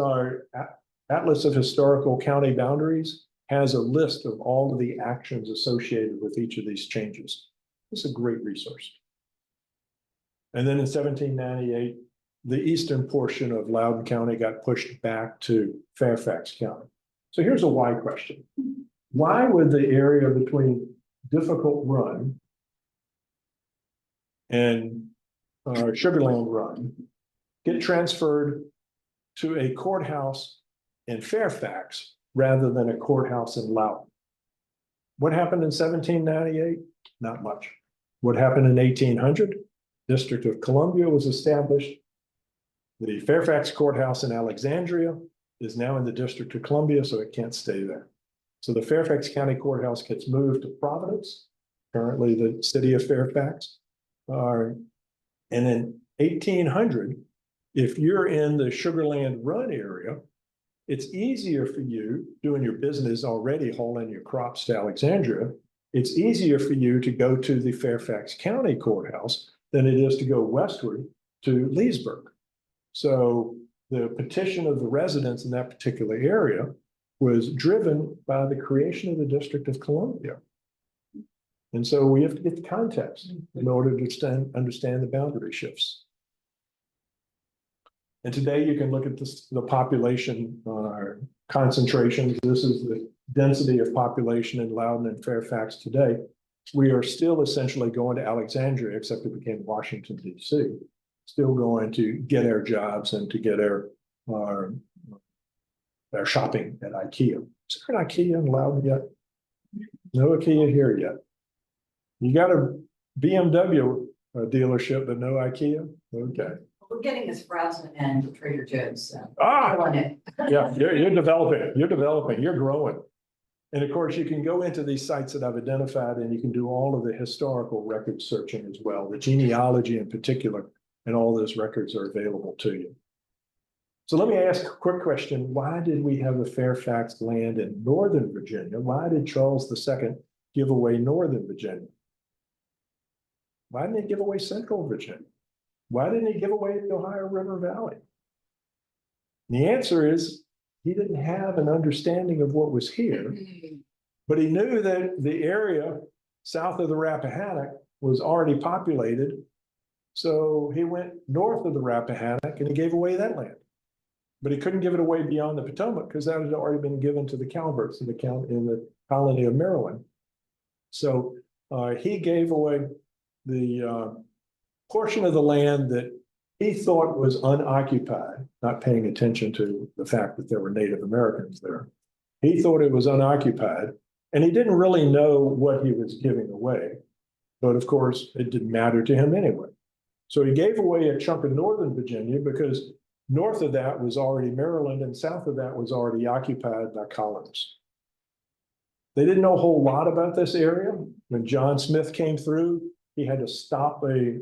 Atlas of Historical County Boundaries has a list of all of the actions associated with each of these changes. It's a great resource. And then in 1798, the eastern portion of Loudoun County got pushed back to Fairfax County. So here's a why question. Why would the area between Difficult Run and Sugarland Run get transferred to a courthouse in Fairfax rather than a courthouse in Loudoun? What happened in 1798? Not much. What happened in 1800? District of Columbia was established. The Fairfax Courthouse in Alexandria is now in the District of Columbia, so it can't stay there. So the Fairfax County Courthouse gets moved to Providence, currently the city of Fairfax. And in 1800, if you're in the Sugarland Run area, it's easier for you doing your business already, hauling your crops to Alexandria. It's easier for you to go to the Fairfax County Courthouse than it is to go westward to Leesburg. So the petition of the residents in that particular area was driven by the creation of the District of Columbia. And so we have to get the context in order to understand the boundary shifts. And today you can look at this, the population concentrations. This is the density of population in Loudoun and Fairfax today. We are still essentially going to Alexandria, except it became Washington, D.C. Still going to get our jobs and to get our shopping at IKEA. Is there an IKEA in Loudoun yet? No IKEA here yet. You got a BMW dealership, but no IKEA? Okay. We're getting this Sprouts and Trader Joe's, so. Ah, Killing it. yeah, you're developing, you're growing. And of course, you can go into these sites that I've identified and you can do all of the historical record searching as well. The genealogy in particular And all those records are available to you. So let me ask a quick question. Why did we have a Fairfax land in Northern Virginia? Why did Charles II give away Northern Virginia? Why didn't he give away Central Virginia? Why didn't he give away the Ohio River Valley? And the answer is he didn't have an understanding of what was here, but he knew that the area south of the Rappahannock was already populated. So he went north of the Rappahannock and he gave away that land. But he couldn't give it away beyond the Potomac because that had already been given to the Calverts in the colony of Maryland. So he gave away the portion of the land that he thought was unoccupied, not paying attention to the fact that there were Native Americans there. He thought it was unoccupied, and he didn't really know what he was giving away. But of course, it didn't matter to him anyway. So he gave away a chunk of Northern Virginia because north of that was already Maryland and south of that was already occupied by colonists. They didn't know a whole lot about this area. When John Smith came through, he had to stop a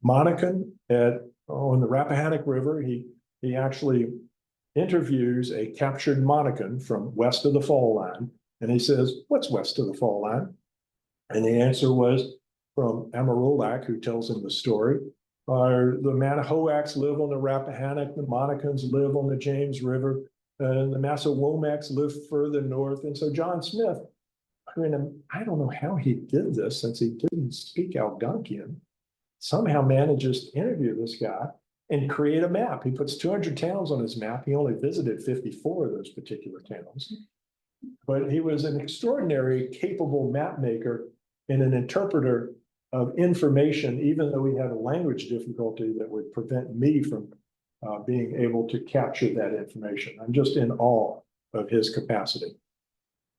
Monacan on the Rappahannock River. He actually interviews a captured Monacan from west of the fall line. And he says, "What's west of the fall line?" And the answer was from Amarolac, who tells him the story. The Manahoacs live on the Rappahannock, the Monacans live on the James River, and the Massawomacs live further north. And so John Smith, I mean, I don't know how he did this since he didn't speak Algonquian, somehow manages to interview this guy and create a map. He puts 200 towns on his map. He only visited 54 of those particular towns. But he was an extraordinary, capable map maker and an interpreter of information, even though he had a language difficulty that would prevent me from being able to capture that information. I'm just in awe of his capacity.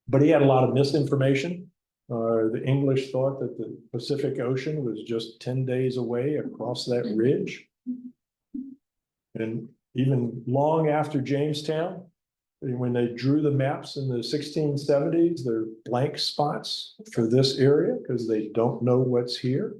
But he had a lot of misinformation. The English thought that the Pacific Ocean was just 10 days away across that ridge. And even long after Jamestown, when they drew the maps in the 1670s, they're blank spots for this area because they don't know what's here.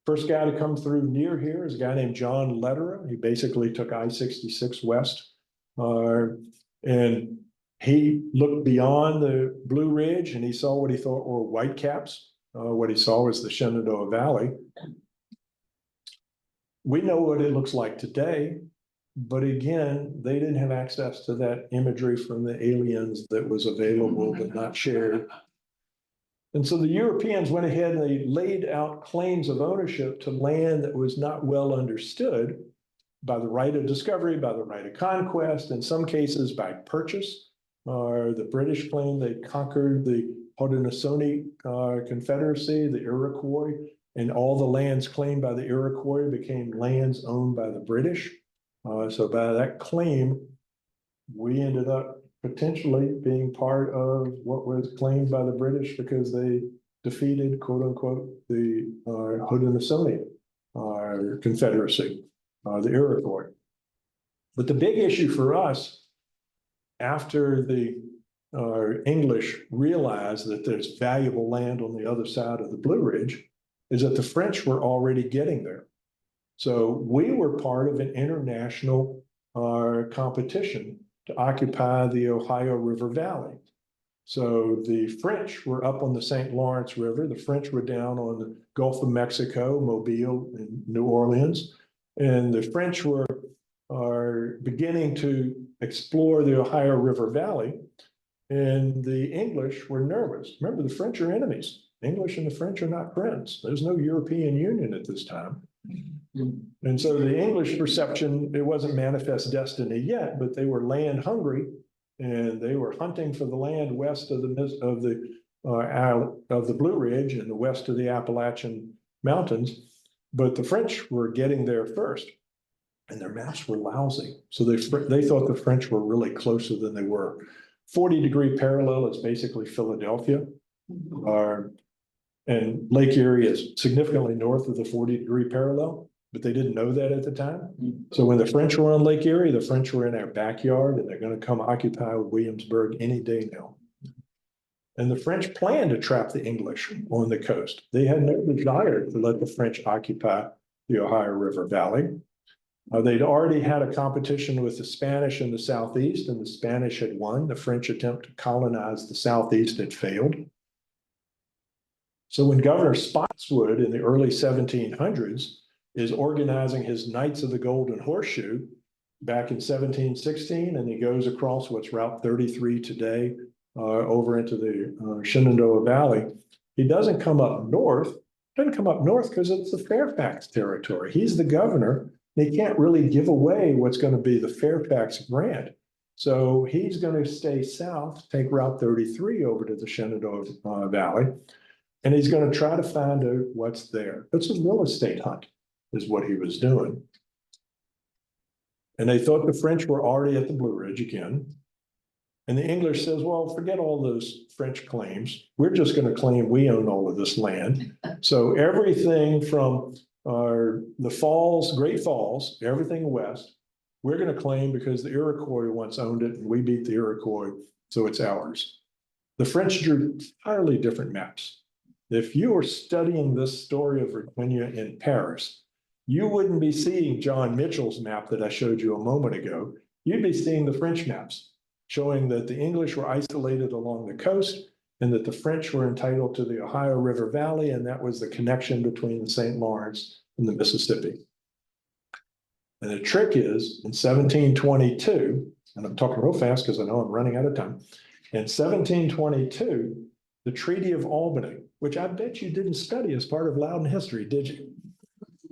First guy to come through near here is a guy named John Lederer. He basically took I-66 west. And he looked beyond the Blue Ridge and he saw what he thought were whitecaps. What he saw was the Shenandoah Valley. We know what it looks like today. But again, they didn't have access to that imagery from the aliens that was available but not shared. And so the Europeans went ahead and they laid out claims of ownership to land that was not well understood by the right of discovery, by the right of conquest, in some cases by purchase. The British claimed they conquered the Haudenosaunee Confederacy, the Iroquois, and all the lands claimed by the Iroquois became lands owned by the British. So by that claim, we ended up potentially being part of what was claimed by the British because they defeated, quote unquote, the Haudenosaunee Confederacy, the Iroquois. But the big issue for us, after the English realized that there's valuable land on the other side of the Blue Ridge, is that the French were already getting there. So we were part of an international competition to occupy the Ohio River Valley. So the French were up on the St. Lawrence River. The French were down on the Gulf of Mexico, Mobile, and New Orleans. And the French are beginning to explore the Ohio River Valley. And the English were nervous. Remember, the French are enemies. English and the French are not friends. There's no European Union at this time. And so the English perception, it wasn't manifest destiny yet, but they were land hungry and they were hunting for the land west of the Blue Ridge and the west of the Appalachian Mountains. But the French were getting there first and their maps were lousy. So they thought the French were really closer than they were. 40-degree parallel is basically Philadelphia. And Lake Erie is significantly north of the 40-degree parallel, but they didn't know that at the time. So when the French were on Lake Erie, the French were in our backyard and they're going to come occupy Williamsburg any day now. And the French planned to trap the English on the coast. They had no desire to let the French occupy the Ohio River Valley. They'd already had a competition with the Spanish in the southeast, and the Spanish had won. The French attempt to colonize the southeast had failed. So when Governor Spotswood in the early 1700s is organizing his Knights of the Golden Horseshoe back in 1716, and he goes across what's Route 33 today, over into the Shenandoah Valley, he doesn't come up north. Doesn't come up north because it's the Fairfax territory. He's the governor. They can't really give away what's going to be the Fairfax grant. So he's going to stay south, take Route 33 over to the Shenandoah Valley, and he's going to try to find out what's there. It's a real estate hunt, is what he was doing. And they thought the French were already at the Blue Ridge again. And the English says, well, forget all those French claims. We're just going to claim we own all of this land. So everything from the falls, Great Falls, everything west, we're going to claim because the Iroquois once owned it and we beat the Iroquois, so it's ours. The French drew entirely different maps. If you were studying this story of Virginia in Paris, you wouldn't be seeing John Mitchell's map that I showed you a moment ago. You'd be seeing the French maps, showing that the English were isolated along the coast and that the French were entitled to the Ohio River Valley, and that was the connection between the St. Lawrence and the Mississippi. And the trick is, in 1722, and I'm talking real fast because I know I'm running out of time. In 1722, the Treaty of Albany, which I bet you didn't study as part of Loudon history, did you?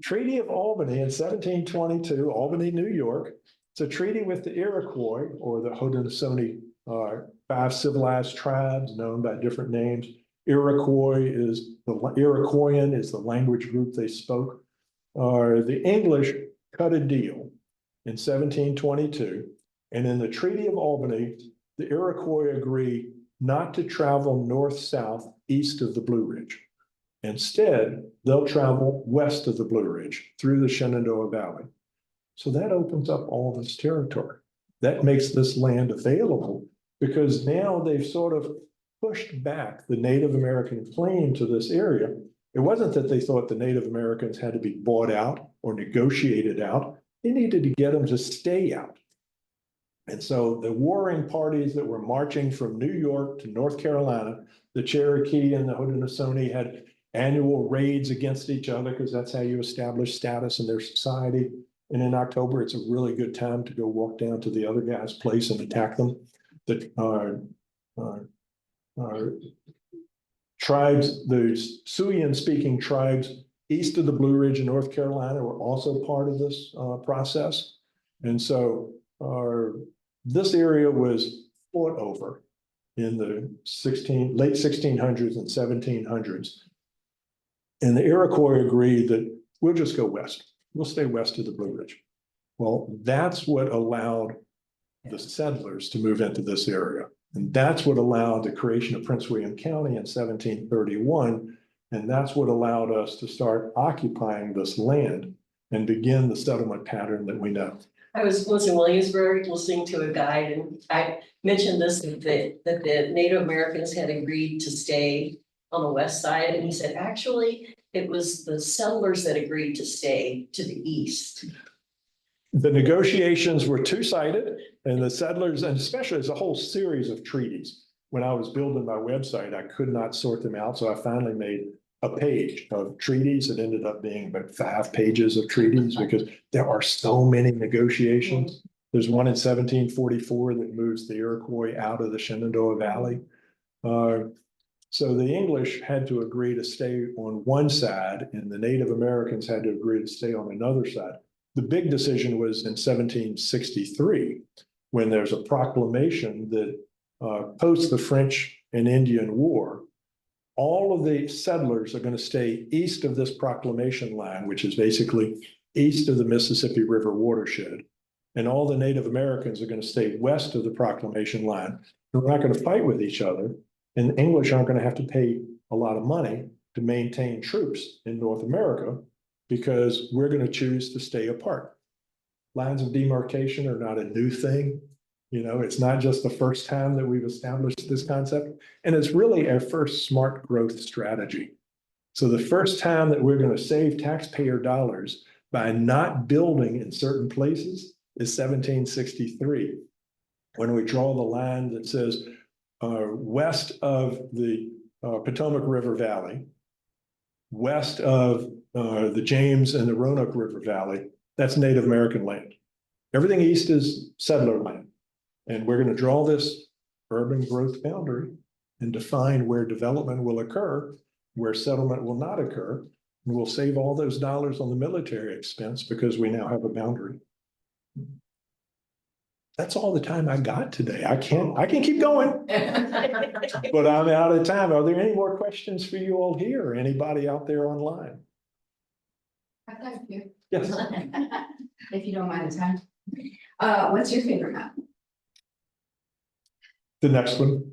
Treaty of Albany in 1722, Albany, New York. It's a treaty with the Iroquois, or the Haudenosaunee, 5 civilized tribes known by different names. Iroquoian is the language group they spoke. The English cut a deal in 1722, and in the Treaty of Albany, the Iroquois agree not to travel north-south east of the Blue Ridge. Instead, they'll travel west of the Blue Ridge through the Shenandoah Valley. So that opens up all this territory. That makes this land available because now they've sort of pushed back the Native American claim to this area. It wasn't that they thought the Native Americans had to be bought out or negotiated out. They needed to get them to stay out. And so the warring parties that were marching from New York to North Carolina, the Cherokee and the Haudenosaunee had annual raids against each other because that's how you establish status in their society. And in October, it's a really good time to go walk down to the other guy's place and attack them. The tribes, the Siouan-speaking tribes east of the Blue Ridge in North Carolina were also part of this process. And so this area was fought over in the late 1600s and 1700s. And the Iroquois agreed that we'll just go west. We'll stay west of the Blue Ridge. Well, that's what allowed the settlers to move into this area. And that's what allowed the creation of Prince William County in 1731. And that's what allowed us to start occupying this land and begin the settlement pattern that we know. I was once in Williamsburg listening to a guide, and I mentioned this, that the Native Americans had agreed to stay on the west side. And he said, actually, it was the settlers that agreed to stay to the east. The negotiations were two-sided, and the settlers, and especially there's a whole series of treaties. When I was building my website, I could not sort them out. So I finally made a page of treaties. It ended up being about 5 pages of treaties because there are so many negotiations. There's one in 1744 that moves the Iroquois out of the Shenandoah Valley. So the English had to agree to stay on one side and the Native Americans had to agree to stay on another side. The big decision was in 1763, when there's a proclamation that post the French and Indian War, all of the settlers are going to stay east of this proclamation line, which is basically east of the Mississippi River watershed. And all the Native Americans are going to stay west of the proclamation line. We're not going to fight with each other. And the English aren't going to have to pay a lot of money to maintain troops in North America because we're going to choose to stay apart. Lines of demarcation are not a new thing. You know, it's not just the first time that we've established this concept, and it's really our first smart growth strategy. So the first time that we're gonna save taxpayer dollars by not building in certain places is 1763. When we draw the line that says, west of the Potomac River Valley, west of the James and the Roanoke River Valley, that's Native American land. Everything east is settler land. And we're going to draw this urban growth boundary and define where development will occur, where settlement will not occur. And we'll save all those dollars on the military expense because we now have a boundary. That's all the time I got today. I can keep going, but I'm out of time. Are there any more questions for you all here or anybody out there online? I've got a few, Yes. if you don't mind the time. What's your favorite map? The next one.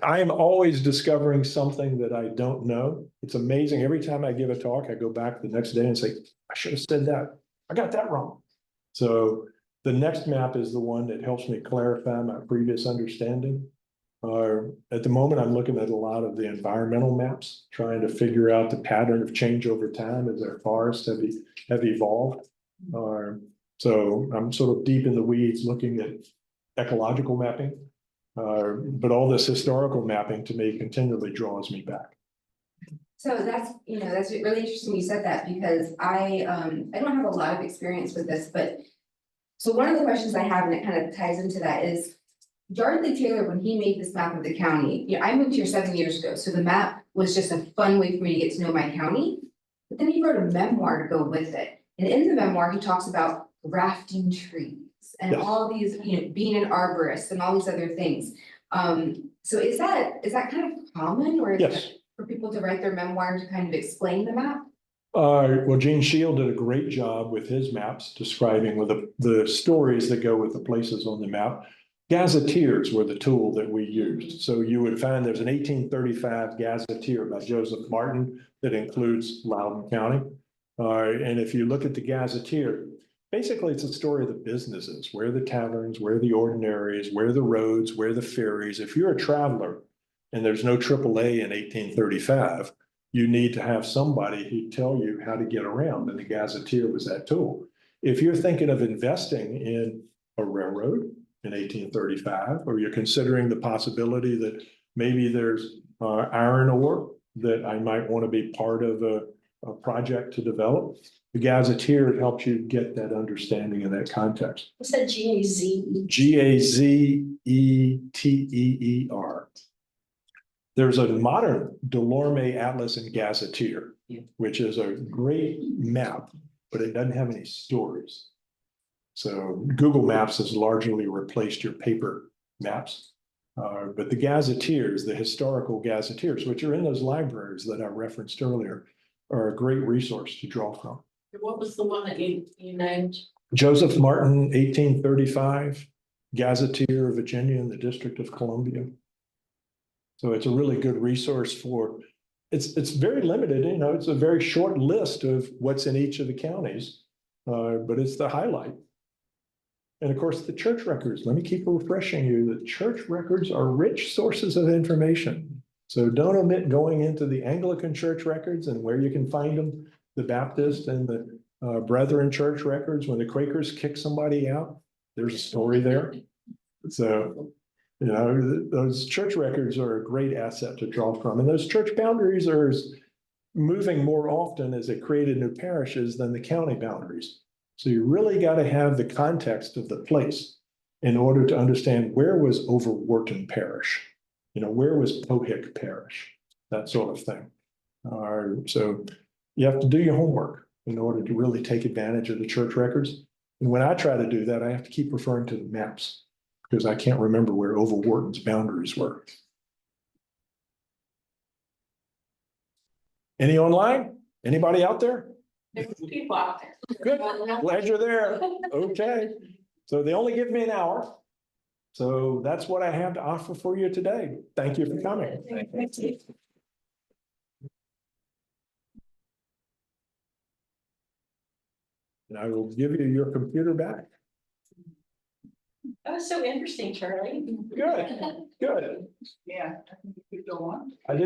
I am always discovering something that I don't know. It's amazing. Every time I give a talk, I go back the next day and say, I should have said that. I got that wrong. So the next map is the one that helps me clarify my previous understanding. At the moment, I'm looking at a lot of the environmental maps, trying to figure out the pattern of change over time as our forests have evolved. So I'm sort of deep in the weeds looking at ecological mapping. But all this historical mapping to me continually draws me back. So that's, that's really interesting you said that, because I don't have a lot of experience with this, but so one of the questions I have, and it kind of ties into that, is Yardley Taylor, when he made this map of the county, I moved here 7 years ago, so the map was just a fun way for me to get to know my county. But then he wrote a memoir to go with it. And in the memoir, he talks about grafting trees and Yes. all these, being an arborist and all these other things. So is that kind of common, or is Yes. it for people to write their memoir to kind of explain the map? Well, Gene Shield did a great job with his maps describing with the stories that go with the places on the map. Gazetteers were the tool that we used. So you would find there's an 1835 gazetteer by Joseph Martin that includes Loudoun County. And if you look at the gazetteer, basically it's a story of the businesses, where the taverns, where the ordinaries, where the roads, where the ferries. If you're a traveler and there's no AAA in 1835, you need to have somebody who tell you how to get around, and the gazetteer was that tool. If you're thinking of investing in a railroad in 1835, or you're considering the possibility that maybe there's iron ore that I might want to be part of a project to develop, the gazetteer helps you get that understanding in that context. What's that GAZ? Gazetteer. There's a modern Delorme Atlas and Gazetteer, which is a great map, but it doesn't have any stories. So Google Maps has largely replaced your paper maps. But the gazetteers, the historical gazetteers, which are in those libraries that I referenced earlier, are a great resource to draw from. What was the one that you named? Joseph Martin, 1835, Gazetteer of Virginia in the District of Columbia. So it's a really good resource for, it's very limited, it's a very short list of what's in each of the counties, but it's the highlight. And of course, the church records, let me keep refreshing you, the church records are rich sources of information. So don't omit going into the Anglican church records and where you can find them, the Baptist and the Brethren church records. When the Quakers kick somebody out, there's a story there. So, those church records are a great asset to draw from. And those church boundaries are moving more often as they created new parishes than the county boundaries. So you really got to have the context of the place in order to understand where was Overwharton Parish, where was Pohick Parish, that sort of thing. So you have to do your homework in order to really take advantage of the church records. And when I try to do that, I have to keep referring to the maps, because I can't remember where Overwharton's boundaries were. Any online? Anybody out there? There's people out there. Good, glad you're there. Okay, so they only give me an hour. So that's what I have to offer for you today. Thank you for coming. And I will give you your computer back. That was so interesting, Charlie. Good, good. Yeah, I think you could go on. I didn't